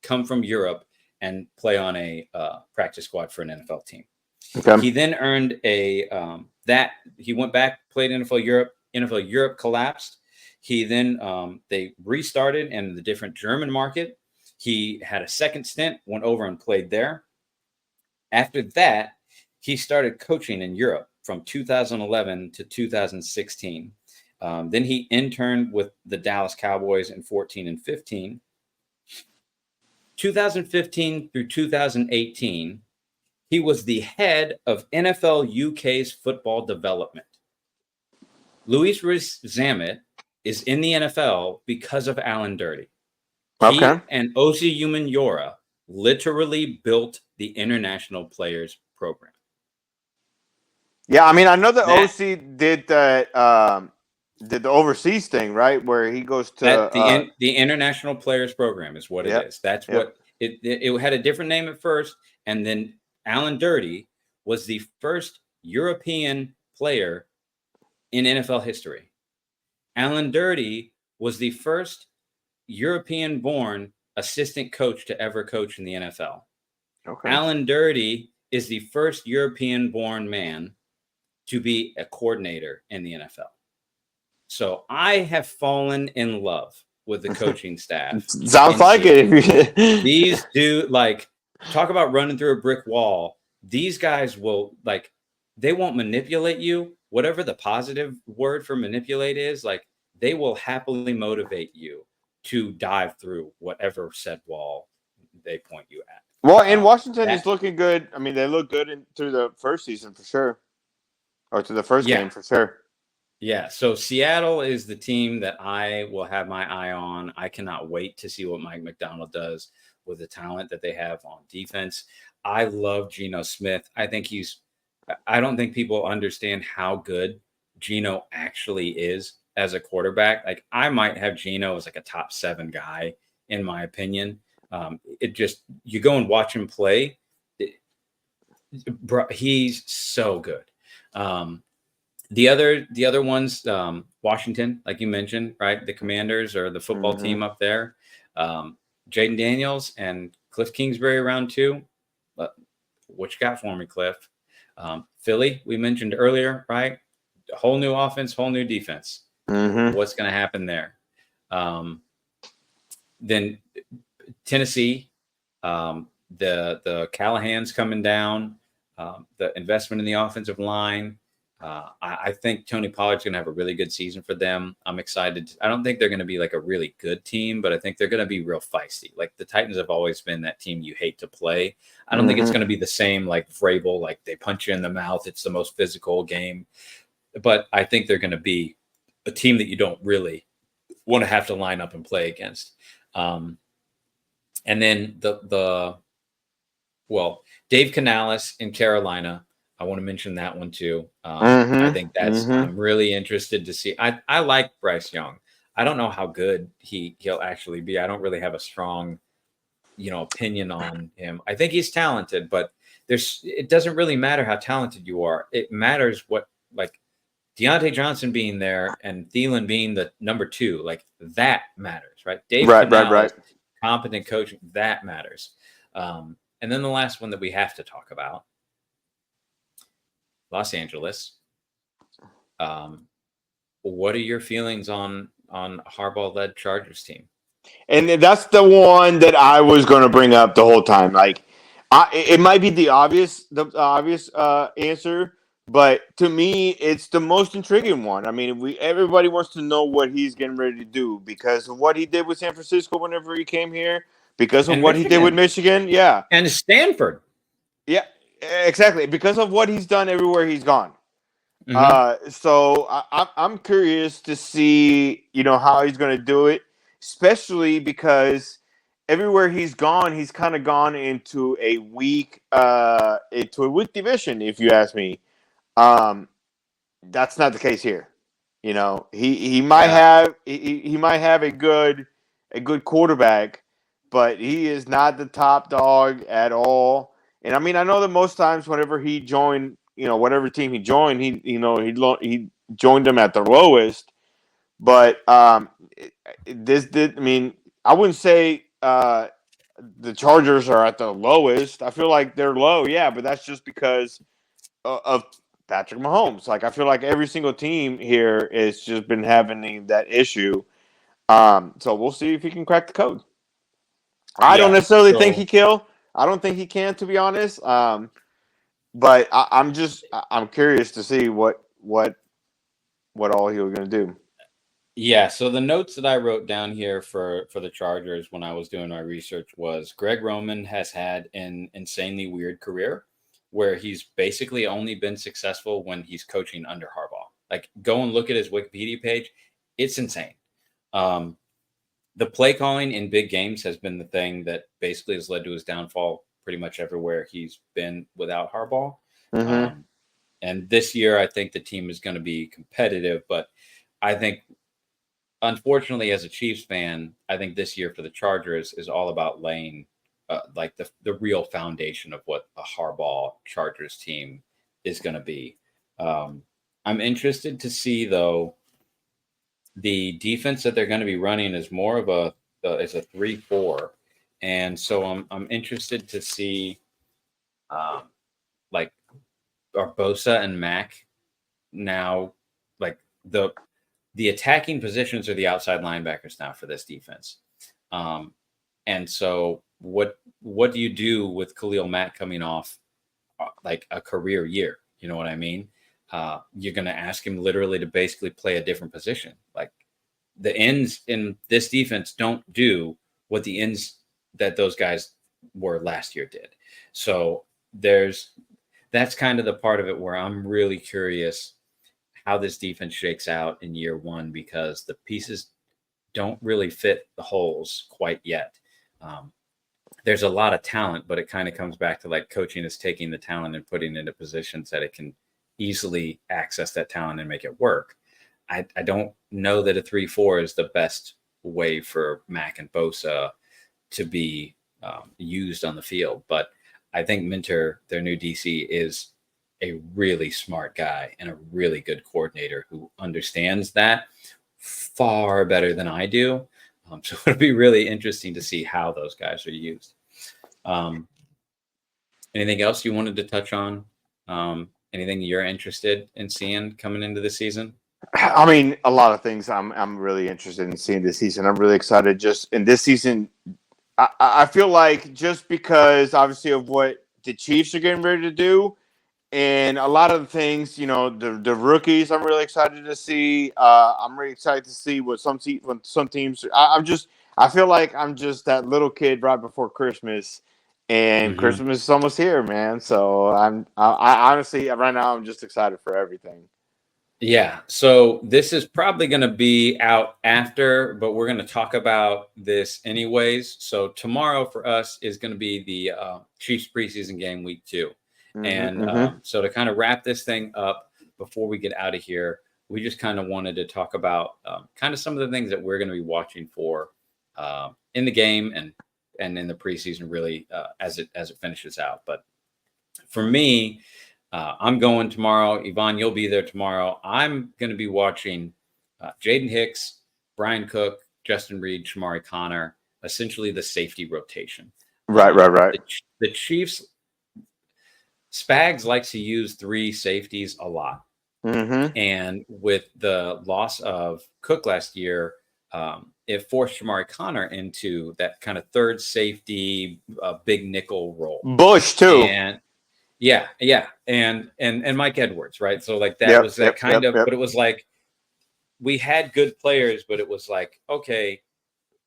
come from Europe and play on a practice squad for an NFL team. Okay. He then earned he went back, played NFL Europe. NFL Europe collapsed. He then they restarted in the different German market. He had a second stint, went over and played there. After that, he started coaching in Europe from 2011 to 2016. Then he interned with the Dallas Cowboys in 14 and 15. 2015 through 2018, he was the head of NFL UK's football development. Luis Zammit is in the NFL because of Alan Dirty. He and Osi Umenyiora literally built the international players program. Yeah, I mean, I know that Osi did that. Did the overseas thing, right? Where he goes to the International Players Program is what it is. That's what it had a different name at first. And then Alan Dirty was the first European player in NFL history. Alan Dirty was the first European-born assistant coach to ever coach in the NFL. Okay. Alan Dirty is the first European-born man to be a coordinator in the NFL. So I have fallen in love with the coaching staff. Sounds like it. These talk about running through a brick wall. These guys will they won't manipulate you. Whatever the positive word for manipulate is, they will happily motivate you to dive through whatever said wall they point you at. Well, and Washington is looking good. I mean, they look good through the first season for sure, or to the first game for sure. Yeah, so Seattle is the team that I will have my eye on. I cannot wait to see what Mike McDonald does with the talent that they have on defense. I love Geno Smith. I don't think people understand how good Geno actually is as a quarterback. I might have Geno as a top 7 guy, in my opinion. You go and watch him play. He's so good. The other ones, Washington, like you mentioned, right? The Commanders or the football team up there. Jaden Daniels and Cliff Kingsbury round 2. What you got for me, Cliff? Philly, we mentioned earlier, right? Whole new offense, whole new defense. What's going to happen there? Then Tennessee, the Callahan's coming down. The investment in the offensive line. I think Tony Pollard's going to have a really good season for them. I'm excited. I don't think they're going to be a really good team, but I think they're going to be real feisty. The Titans have always been that team you hate to play. I don't think it's going to be the same like Vrabel, they punch you in the mouth. It's the most physical game. But I think they're going to be a team that you don't really want to have to line up and play against. And then Dave Canales in Carolina. I want to mention that one too. I think I'm really interested to see. I like Bryce Young. I don't know how good he'll actually be. I don't really have a strong, opinion on him. I think he's talented, but it doesn't really matter how talented you are. It matters what Deontay Johnson being there and Thielen being the number 2, like that matters, right? Dave Right, right, Canales, right. competent coaching, that matters. And then the last one that we have to talk about, Los Angeles. What are your feelings on Harbaugh-led Chargers team? And that's the one that I was going to bring up the whole time. Like, it might be the obvious answer, but to me, it's the most intriguing one. I mean, everybody wants to know what he's getting ready to do because of what he did with San Francisco whenever he came here, because of And what he did with Michigan Michigan. Yeah, and Stanford. yeah, exactly. Because of what he's done everywhere he's gone. Mm-hmm. So I'm curious to see, how he's going to do it, especially because everywhere he's gone, he's kind of gone into a weak division. If you ask me, um, that's not the case here. He might Yeah. have he might have a good quarterback, but he is not the top dog at all. And I mean, I know that most times whenever he joined, whatever team he joined, he joined them at the lowest. But this did. I mean, I wouldn't say the Chargers are at the lowest. I feel like they're low, yeah, but that's just because of Patrick Mahomes. Like I feel like every single team here has just been having that issue. So we'll see if he can crack the code. I don't Yeah. necessarily think So he can. I don't think he can, to be honest. But I'm curious to see what all he was going to do. yeah, so the notes that I wrote down here for the Chargers when I was doing my research was Greg Roman has had an insanely weird career where he's basically only been successful when he's coaching under Harbaugh. Like go and look at his Wikipedia page, it's insane. Um, the play calling in big games has been the thing that basically has led to his downfall pretty much everywhere he's been without Harbaugh. Mm-hmm. Um, and this year, I think the team is going to be competitive, but I think unfortunately, as a Chiefs fan, I think this year for the Chargers is all about laying like the real foundation of what a Harbaugh Chargers team is going to be. I'm interested to see though the defense that they're going to be running is more of is a 3-4, and so I'm interested to see um, like are Bosa and Mac now like the attacking positions are the outside linebackers now for this defense. Um, and so what do you do with Khalil Mack coming off like a career year? You know what I mean? You're going to ask him literally to basically play a different position. Like the ends in this defense don't do what the ends that those guys were last year did. So that's kind of the part of it where I'm really curious how this defense shakes out in year one because the pieces don't really fit the holes quite yet. Um, there's a lot of talent, but it kind of comes back to like coaching is taking the talent and putting it into positions that it can easily access that talent and make it work. I don't know that a 3-4 is the best way for Mac and Bosa to be used on the field, but I think Minter, their new DC, is a really smart guy and a really good coordinator who understands that far better than I do. So it'll be really interesting to see how those guys are used. Um, anything else you wanted to touch on? Anything you're interested in seeing coming into the season? I mean, a lot of things I'm really interested in seeing this season. I'm really excited. Just in this season, I feel like just because obviously of what the Chiefs are getting ready to do, and a lot of the things, the rookies, I'm really excited to see. I'm really excited to see what some teams. I feel like I'm just that little kid right before Christmas, and Mm-hmm. Christmas is almost here, man. So I honestly right now I'm just excited for everything. Yeah. So this is probably going to be out after, but we're going to talk about this anyways. So tomorrow for us is going to be the Chiefs preseason game week 2. Mm-hmm, And mm-hmm. so to kind of wrap this thing up before we get out of here, we just kind of wanted to talk about kind of some of the things that we're going to be watching for in the game and in the preseason really as it finishes out. But for me, I'm going tomorrow. Yvonne, you'll be there tomorrow. I'm going to be watching Jaden Hicks, Brian Cook, Justin Reed, Shamari Connor, essentially the safety rotation. Right. The Chiefs, Spags likes to use 3 safeties a lot. Mm-hmm. And with the loss of Cook last year, it forced Shamari Connor into that kind of third safety, big nickel role. Bush too. And yeah, and Mike Edwards, right? So like that Yep, was that yep, kind yep, of, yep. but it was like we had good players, but it was like, okay,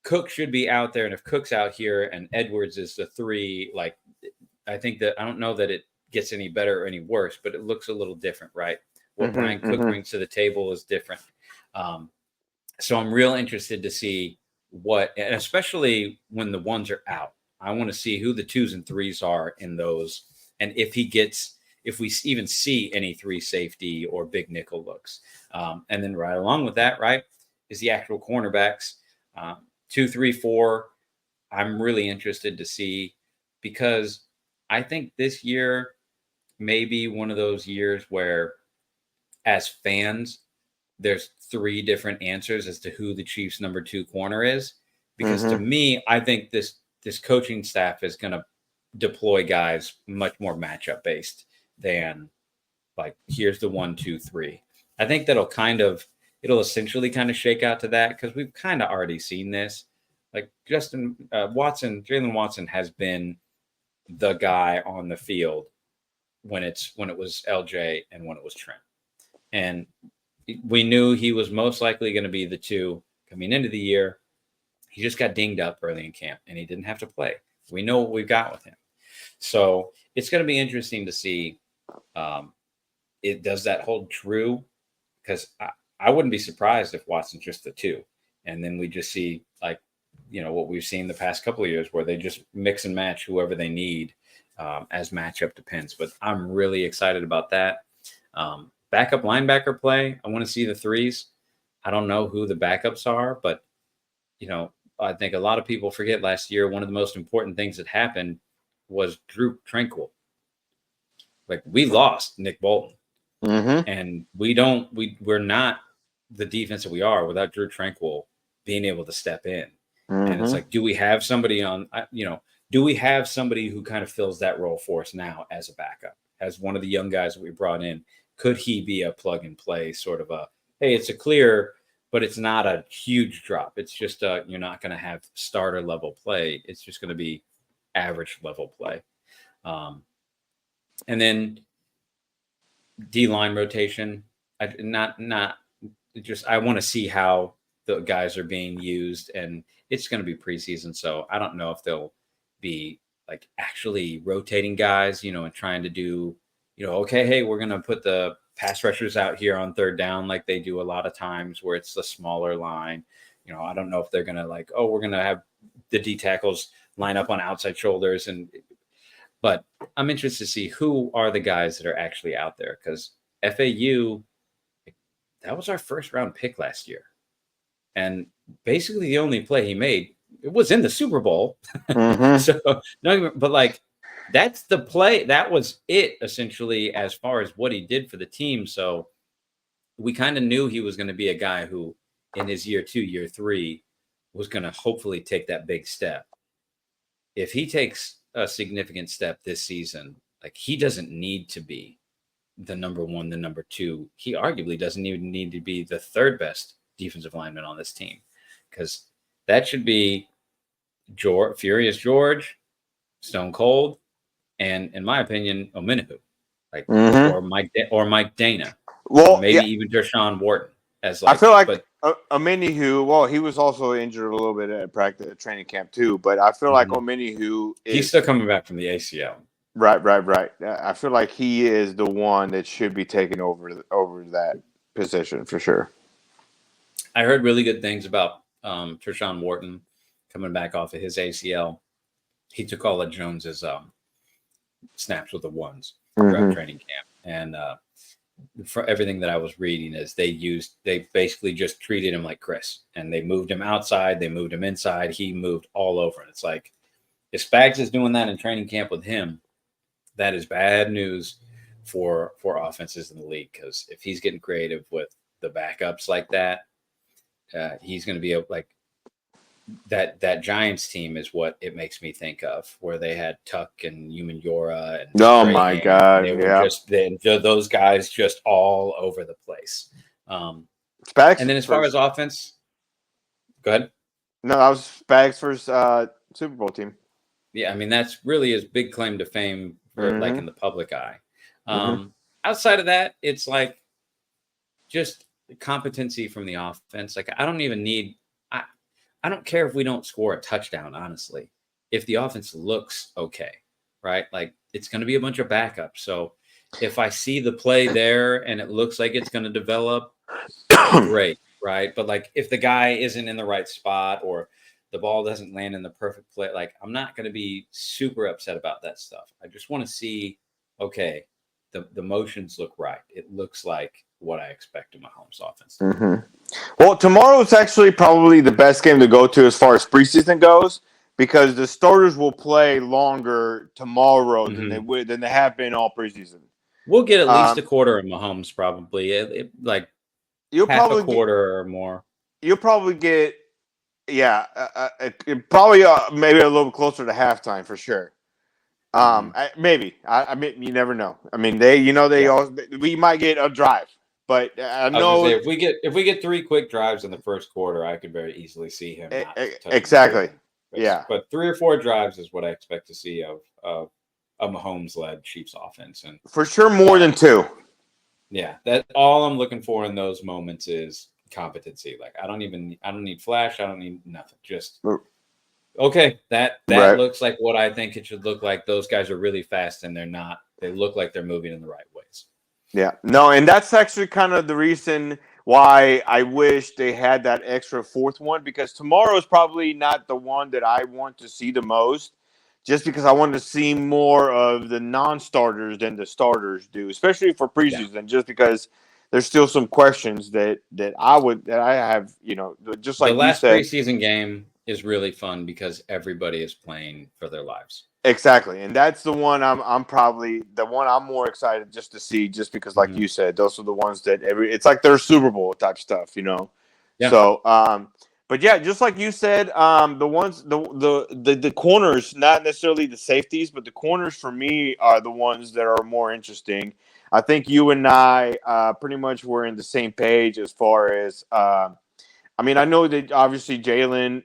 Cook should be out there, and if Cook's out here and Edwards is the 3, like I think that I don't know that it gets any better or any worse, but it looks a little different, right? What Brian Cook brings to the table is different. So I'm real interested to see what, and especially when the ones are out, I want to see who the 2s and 3s are in those. And if we even see any 3 safety or big nickel looks. And then right along with that, right, is the actual cornerbacks, 2, 3, 4. I'm really interested to see, because I think this year may be one of those years where, as fans, there's 3 different answers as to who the Chiefs' number 2 corner is. Because to me, I think this coaching staff is going to deploy guys much more matchup based than like, here's the 1, 2, 3. I think it'll essentially kind of shake out to that, because we've kind of already seen this. Like Jalen Watson has been the guy on the field when it was LJ and when it was Trent. And we knew he was most likely going to be the 2 coming into the year. He just got dinged up early in camp and he didn't have to play. We know what we've got with him. So it's going to be interesting to see does that hold true? Because I wouldn't be surprised if Watson's just the 2. And then we just see, like, what we've seen the past couple of years where they just mix and match whoever they need as matchup depends. But I'm really excited about that. Backup linebacker play, I want to see the 3s. I don't know who the backups are, but, I think a lot of people forget last year, one of the most important things that happened was Drew Tranquil. Like, we lost Nick Bolton. And we're not the defense that we are without Drew Tranquil being able to step in. And it's like, do we have somebody do we have somebody who kind of fills that role for us now as a backup, as one of the young guys that we brought in? Could he be a plug and play sort of a, hey, it's a clear, but it's not a huge drop. It's just you're not going to have starter level play. It's just going to be average level play. And then D-line rotation. I want to see how the guys are being used, and it's going to be preseason, so I don't know if they'll be like actually rotating guys, and trying to do, okay, hey, we're going to put the pass rushers out here on 3rd down like they do a lot of times where it's the smaller line. I don't know if they're going to like, oh, we're going to have the D tackles line up on outside shoulders, but I'm interested to see who are the guys that are actually out there, because FAU, that was our 1st round pick last year. And basically the only play he made, it was in the Super Bowl. So, no, but like, that's the play. That was it, essentially, as far as what he did for the team. So we kind of knew he was going to be a guy who, in his year 2, year 3, was going to hopefully take that big step. If he takes a significant step this season, like, he doesn't need to be the number 1, the number 2. He arguably doesn't even need to be the 3rd best defensive lineman on this team, because that should be Furious George, Stone Cold, and, in my opinion, Omenihu, like, or Mike Dana, well, or maybe even Deshaun Wharton. As I feel like Omenihu. Well, he was also injured a little bit at practice, training camp too. But I feel like Omenihu he's still coming back from the ACL. Right. I feel like he is the one that should be taking over that position for sure. I heard really good things about Deshaun Wharton coming back off of his ACL. He took all of Jones's snaps with the ones throughout training camp, and for everything that I was reading is they basically just treated him like Chris, and they moved him outside, they moved him inside, he moved all over. And it's like, if Spags is doing that in training camp with him, that is bad news for offenses in the league, because if he's getting creative with the backups like that, he's going to be like that Giants team is what it makes me think of, where they had Tuck and Yura and Oh my Strahan. God! They were Yeah, those guys just all over the place. Spags And then as far as first. offense, go ahead. No, that was Spags' first Super Bowl team. Yeah, I mean that's really his big claim to fame for like in the public eye. Mm-hmm. Outside of that, it's like just competency from the offense. Like I don't even need I don't care if we don't score a touchdown, honestly. If the offense looks okay, right? Like it's going to be a bunch of backups. So if I see the play there and it looks like it's going to develop, great, right? But like if the guy isn't in the right spot or the ball doesn't land in the perfect play, like I'm not going to be super upset about that stuff. I just want to see, okay, the motions look right. It looks like what I expect in Mahomes' offense. Mm-hmm. Well, tomorrow is actually probably the best game to go to as far as preseason goes, because the starters will play longer tomorrow than they have been all preseason. We'll get at least a quarter of Mahomes, probably. Like You'll half a probably quarter or more. You'll probably get, yeah, probably maybe a little closer to halftime for sure. Maybe. I mean, you never know. I mean, we might get a drive, but I was gonna say know if we get 3 quick drives in the first quarter, I could very easily see him not touching exactly. the Yeah, but 3 or 4 drives is what I expect to see of a Mahomes-led Chiefs offense, and for sure more than 2. yeah, that all I'm looking for in those moments is competency. Like I don't need flash, I don't need nothing. Just okay, that right. looks like what I think it should look like. Those guys are really fast and they're not. They look like they're moving in the right ways. Yeah, no, and that's actually kind of the reason why I wish they had that extra fourth one, because tomorrow is probably not the one that I want to see the most, just because I want to see more of the non-starters than the starters do, especially for preseason. Yeah. Just because there's still some questions that I have, just The like you last said. preseason game is really fun because everybody is playing for their lives. Exactly, and that's the one I'm probably the one I'm more excited just to see, just because, like you said, those are the ones that it's like their Super Bowl type stuff, Yeah. So, but yeah, just like you said, the ones the corners, not necessarily the safeties, but the corners for me are the ones that are more interesting. I think you and I pretty much were in the same page as far as. I mean, I know that obviously Jalen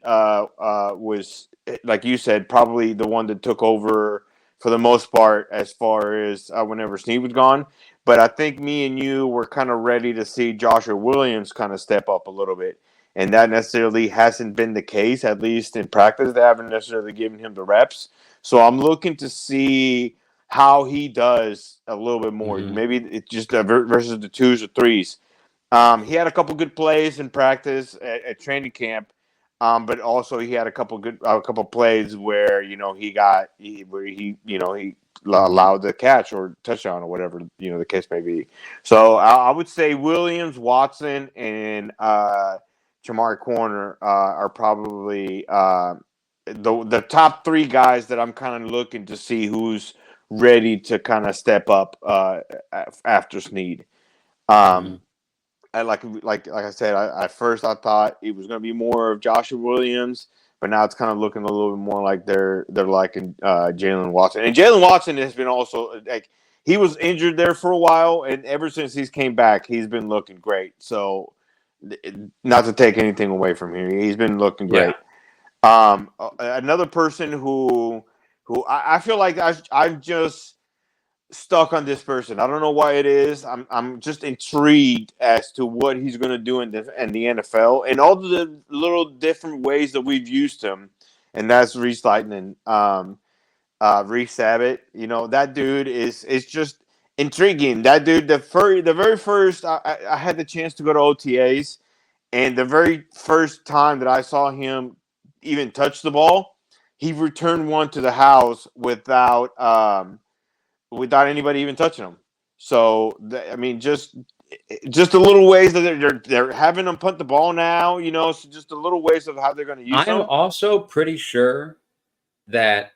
was, like you said, probably the one that took over for the most part as far as whenever Snead was gone. But I think me and you were kind of ready to see Joshua Williams kind of step up a little bit. And that necessarily hasn't been the case, at least in practice. They haven't necessarily given him the reps. So I'm looking to see how he does a little bit more. Maybe it's just versus the 2s or 3s. He had a couple good plays in practice at training camp, but also he had a couple plays where he allowed the catch or touchdown or whatever the case may be. So I would say Williams, Watson, and Jamari Corner are probably the top 3 guys that I'm kind of looking to see who's ready to kind of step up after Snead. I like I said, at first I thought it was going to be more of Joshua Williams, but now it's kind of looking a little bit more like they're liking Jalen Watson. And Jalen Watson has been also, like, he was injured there for a while, and ever since he's came back, he's been looking great. So, not to take anything away from him, he's been looking great. Another person who I feel like I'm just stuck on this person. I don't know why it is. I'm just intrigued as to what he's going to do in the NFL and all the little different ways that we've used him, and that's Reese Lightning, Reese Abbott. That dude is just intriguing. That dude, the very first I had the chance to go to OTAs, and the very first time that I saw him even touch the ball, he returned one to the house without anybody even touching them. So I mean, just the little ways that they're having them punt the ball now. So just the little ways of how they're going to use them. I'm also pretty sure that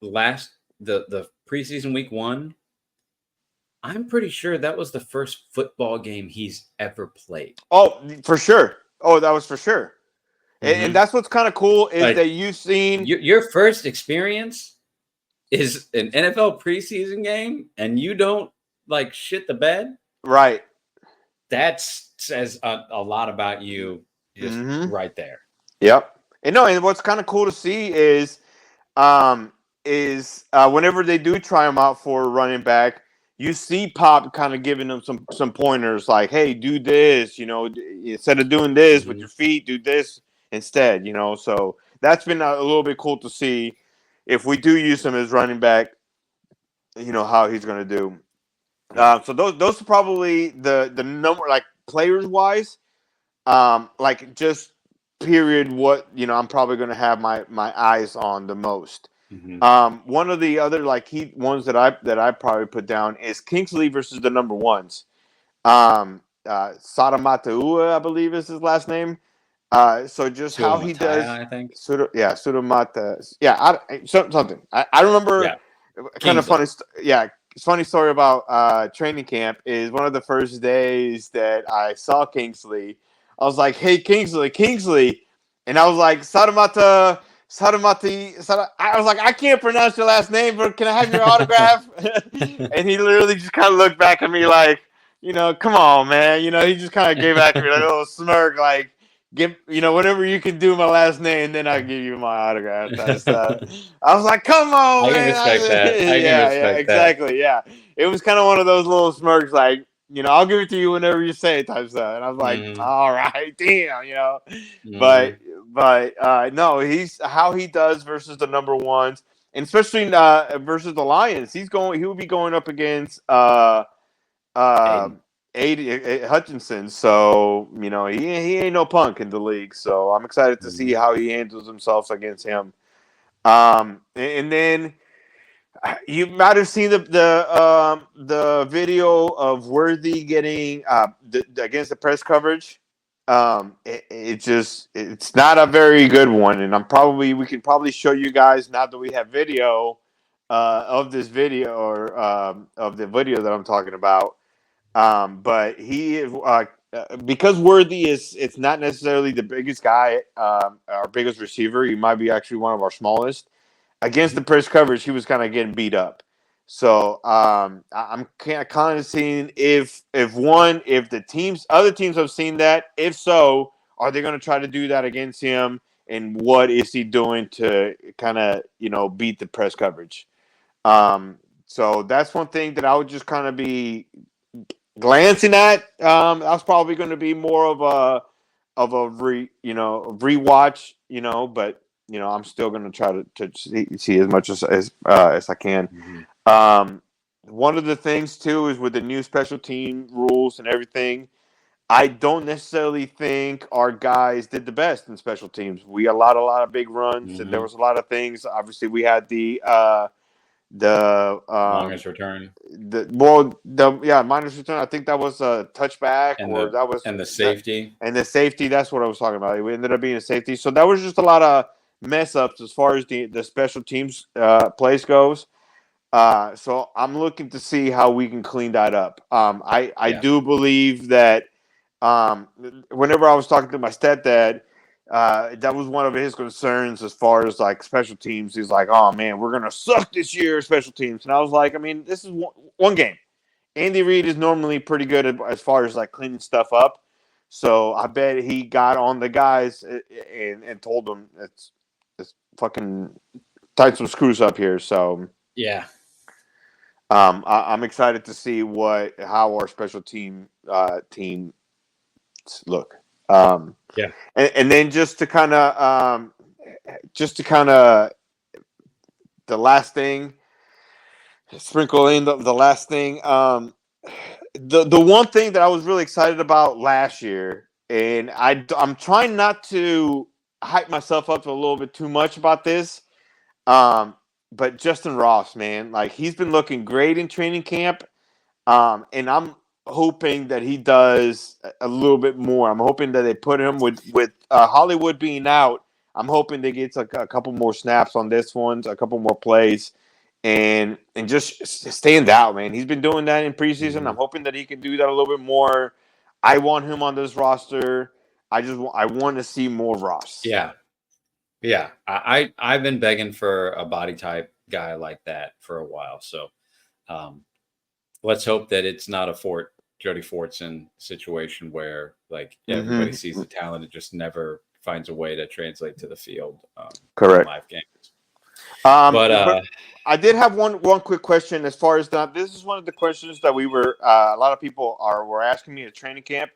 the preseason week 1, I'm pretty sure that was the first football game he's ever played. Oh, for sure. Oh, that was for sure. And Mm-hmm. that's what's kind of cool is Like that you've seen. your first experience is an NFL preseason game, and you don't like shit the bed. Right. That says a lot about you, just Mm-hmm. right there. Yep. And no, and what's kind of cool to see um, is whenever they do try him out for running back, you see Pop kind of giving them some pointers like, "Hey, do this," instead of doing this with Mm-hmm. your feet, do this instead. So that's been a little bit cool to see if we do use him as running back. How he's going to do. Yeah. So those are probably the number like players wise. Like just period. What I'm probably going to have my eyes on the most. Mm-hmm. One of the other like key ones that I probably put down is Kingsley versus the number ones. Sadamataua, I believe is his last name. So just Tua how he Mataya, does, I think. Sudamata, yeah, something. I remember. Yeah, Kind of Kingsley. funny, yeah. Funny story about training camp is one of the first days that I saw Kingsley. I was like, "Hey, Kingsley," and I was like, "Sadamata." I was like, I can't pronounce your last name, but can I have your autograph? And he literally just kind of looked back at me like, come on, man. He just kind of gave back to me like a little smirk, like, whatever you can do my last name, then I'll give you my autograph. I was like, come on, I can man. respect that. I can Yeah, respect that. exactly. Yeah. It was kind of one of those little smirks, like, I'll give it to you whenever you say it type stuff. And I was like, Mm-hmm. all right, damn. Mm-hmm. But no, he's how he does versus the number ones, and especially versus the Lions. He will be going up against uh, Aiden. Hutchinson. So he ain't no punk in the league. So I'm excited to see Mm-hmm. how he handles himself against him. And then you might have seen the video of Worthy getting against the press coverage. It's not a very good one, and we can probably show you guys now that we have video of this video or of the video that I'm talking about. But he because Worthy it's not necessarily the biggest guy, our biggest receiver. He might be actually one of our smallest against Mm-hmm. the press coverage, he was kind of getting beat up. So I'm kind of seeing if the other teams have seen that. If so, are they going to try to do that against him? And what is he doing to kind of beat the press coverage? So that's one thing that I would just kind of be glancing at. That's probably going to be more of a rewatch. But I'm still going to try to see as much as I can. Mm-hmm. Um, One of the things too is with the new special team rules and everything. I don't necessarily think our guys did the best in special teams. We allowed a lot of big runs, and there Mm-hmm. was a lot of things. Obviously, we had the Longest return minus return. I think that was a touchback, and or that was the that, safety. and the safety. That's what I was talking about. It ended up being a safety. So that was just a lot of mess ups as far as the special teams place goes. So I'm looking to see how we can clean that up. I Yeah. do believe that um, whenever I was talking to my stepdad, that was one of his concerns as far as like special teams. He's like, "Oh man, we're gonna suck this year, special teams." And I was like, "I mean, this is one game. Andy Reid is normally pretty good as far as like cleaning stuff up. So I bet he got on the guys and told them it's fucking tight some screws up here." So Yeah. I'm excited to see how our special team look. Yeah. And then just to kind of the last thing, sprinkle in the last thing. The one thing that I was really excited about last year, and I'm trying not to hype myself up a little bit too much about this. Um, but Justin Ross, man, like he's been looking great in training camp. And I'm hoping that he does a little bit more. I'm hoping that they put him with Hollywood being out. I'm hoping they get a couple more snaps on this one, a couple more plays, and just stand out, man. He's been doing that in preseason. Mhm. I'm hoping that he can do that a little bit more. I want him on this roster. I want to see more Ross. Yeah. Yeah. I've been begging for a body type guy like that for a while. So let's hope that it's not a Jody Fortson situation where like everybody sees the talent and just never finds a way to translate to the field. Correct. In live games. But I did have one quick question as far as that. This is one of the questions that we were a lot of people were asking me at training camp,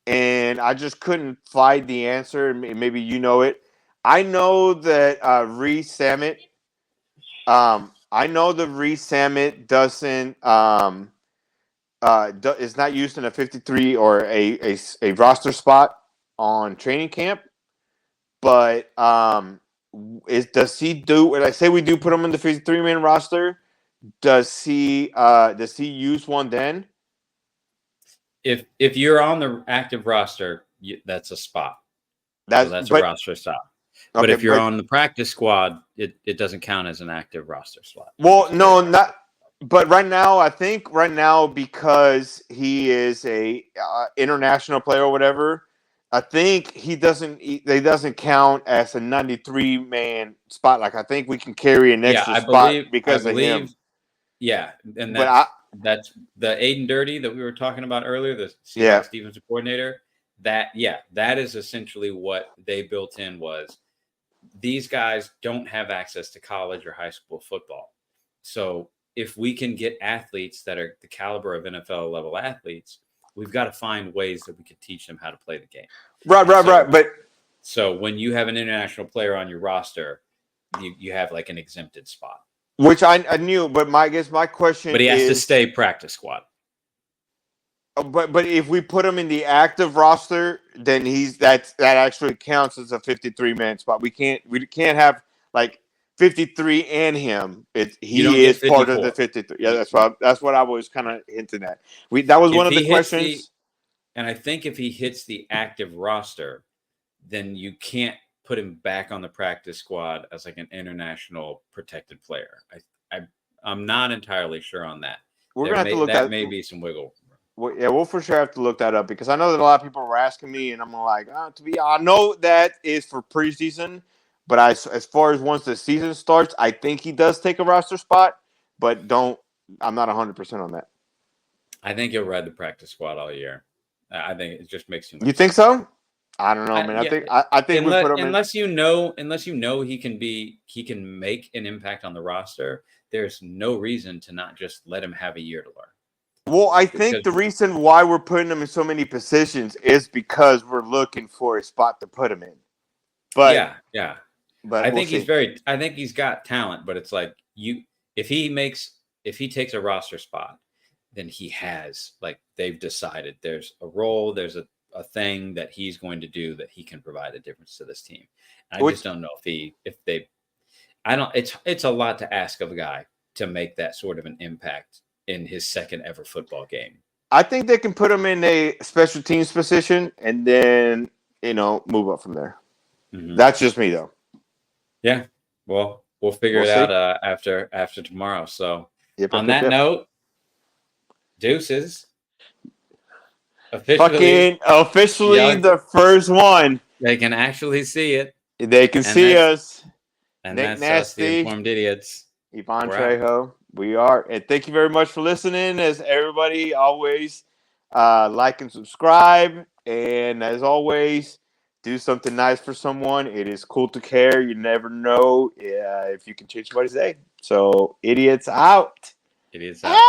and I just couldn't find the answer. Maybe you know it. I know that Reese Sammet. I know the Reese Sammet doesn't is not used in a 53 or a roster spot on training camp, but does he do? When I say we do put him in the 53-man roster, does he use one then? If you're on the active roster, that's a spot. That's a roster spot. But if you're on the practice squad, it doesn't count as an active roster slot. Well, no, not. But right now, because he is a international player or whatever, I think he doesn't. They doesn't count as a 93-man spot. Like I think we can carry an extra spot because of him. Yeah, and that's the Aiden Dirty that we were talking about earlier, the Seahawks defensive coordinator. That is essentially what they built in was these guys don't have access to college or high school football. So if we can get athletes that are the caliber of NFL level athletes, we've got to find ways that we could teach them how to play the game. Right. But so when you have an international player on your roster, you have like an exempted spot. Which I knew, but I guess my question is... But he has to stay practice squad. But if we put him in the active roster, then that actually counts as a 53-man spot. We can't have like 53 and him. He is part of the 53. Yeah, that's what I was kind of hinting at. That was one of the questions. And I think if he hits the active roster, then you can't put him back on the practice squad as like an international protected player. I'm not entirely sure on that. We're gonna have to look that may be some wiggle. Well, yeah, we'll for sure have to look that up because I know that a lot of people were asking me, and I'm like, I know that is for preseason, but as far as once the season starts, I think he does take a roster spot, but I'm not 100% on that. I think he'll ride the practice squad all year. I think it just makes him. You think so? I don't know, man. I think we put him unless you know he can make an impact on the roster. There's no reason to not just let him have a year to learn. Well, I think the reason why we're putting him in so many positions is because we're looking for a spot to put him in. But yeah. But I think he's got talent, but it's like if he takes a roster spot, then he has, like, they've decided there's a role, there's a thing that he's going to do that he can provide a difference to this team. And I just don't know it's a lot to ask of a guy to make that sort of an impact in his second ever football game. I think they can put him in a special teams position and then, move up from there. Mm-hmm. That's just me, though. Yeah. Well, we'll figure it out after tomorrow. So on that note, deuces. Officially the first one. They can actually see it. They can see us. And Nick that's Nasty, us, the informed idiots. Ep1 Trejo. We are. And thank you very much for listening. As everybody always, like and subscribe. And as always, do something nice for someone. It is cool to care. You never know if you can change somebody's day. So, idiots out. Idiots out.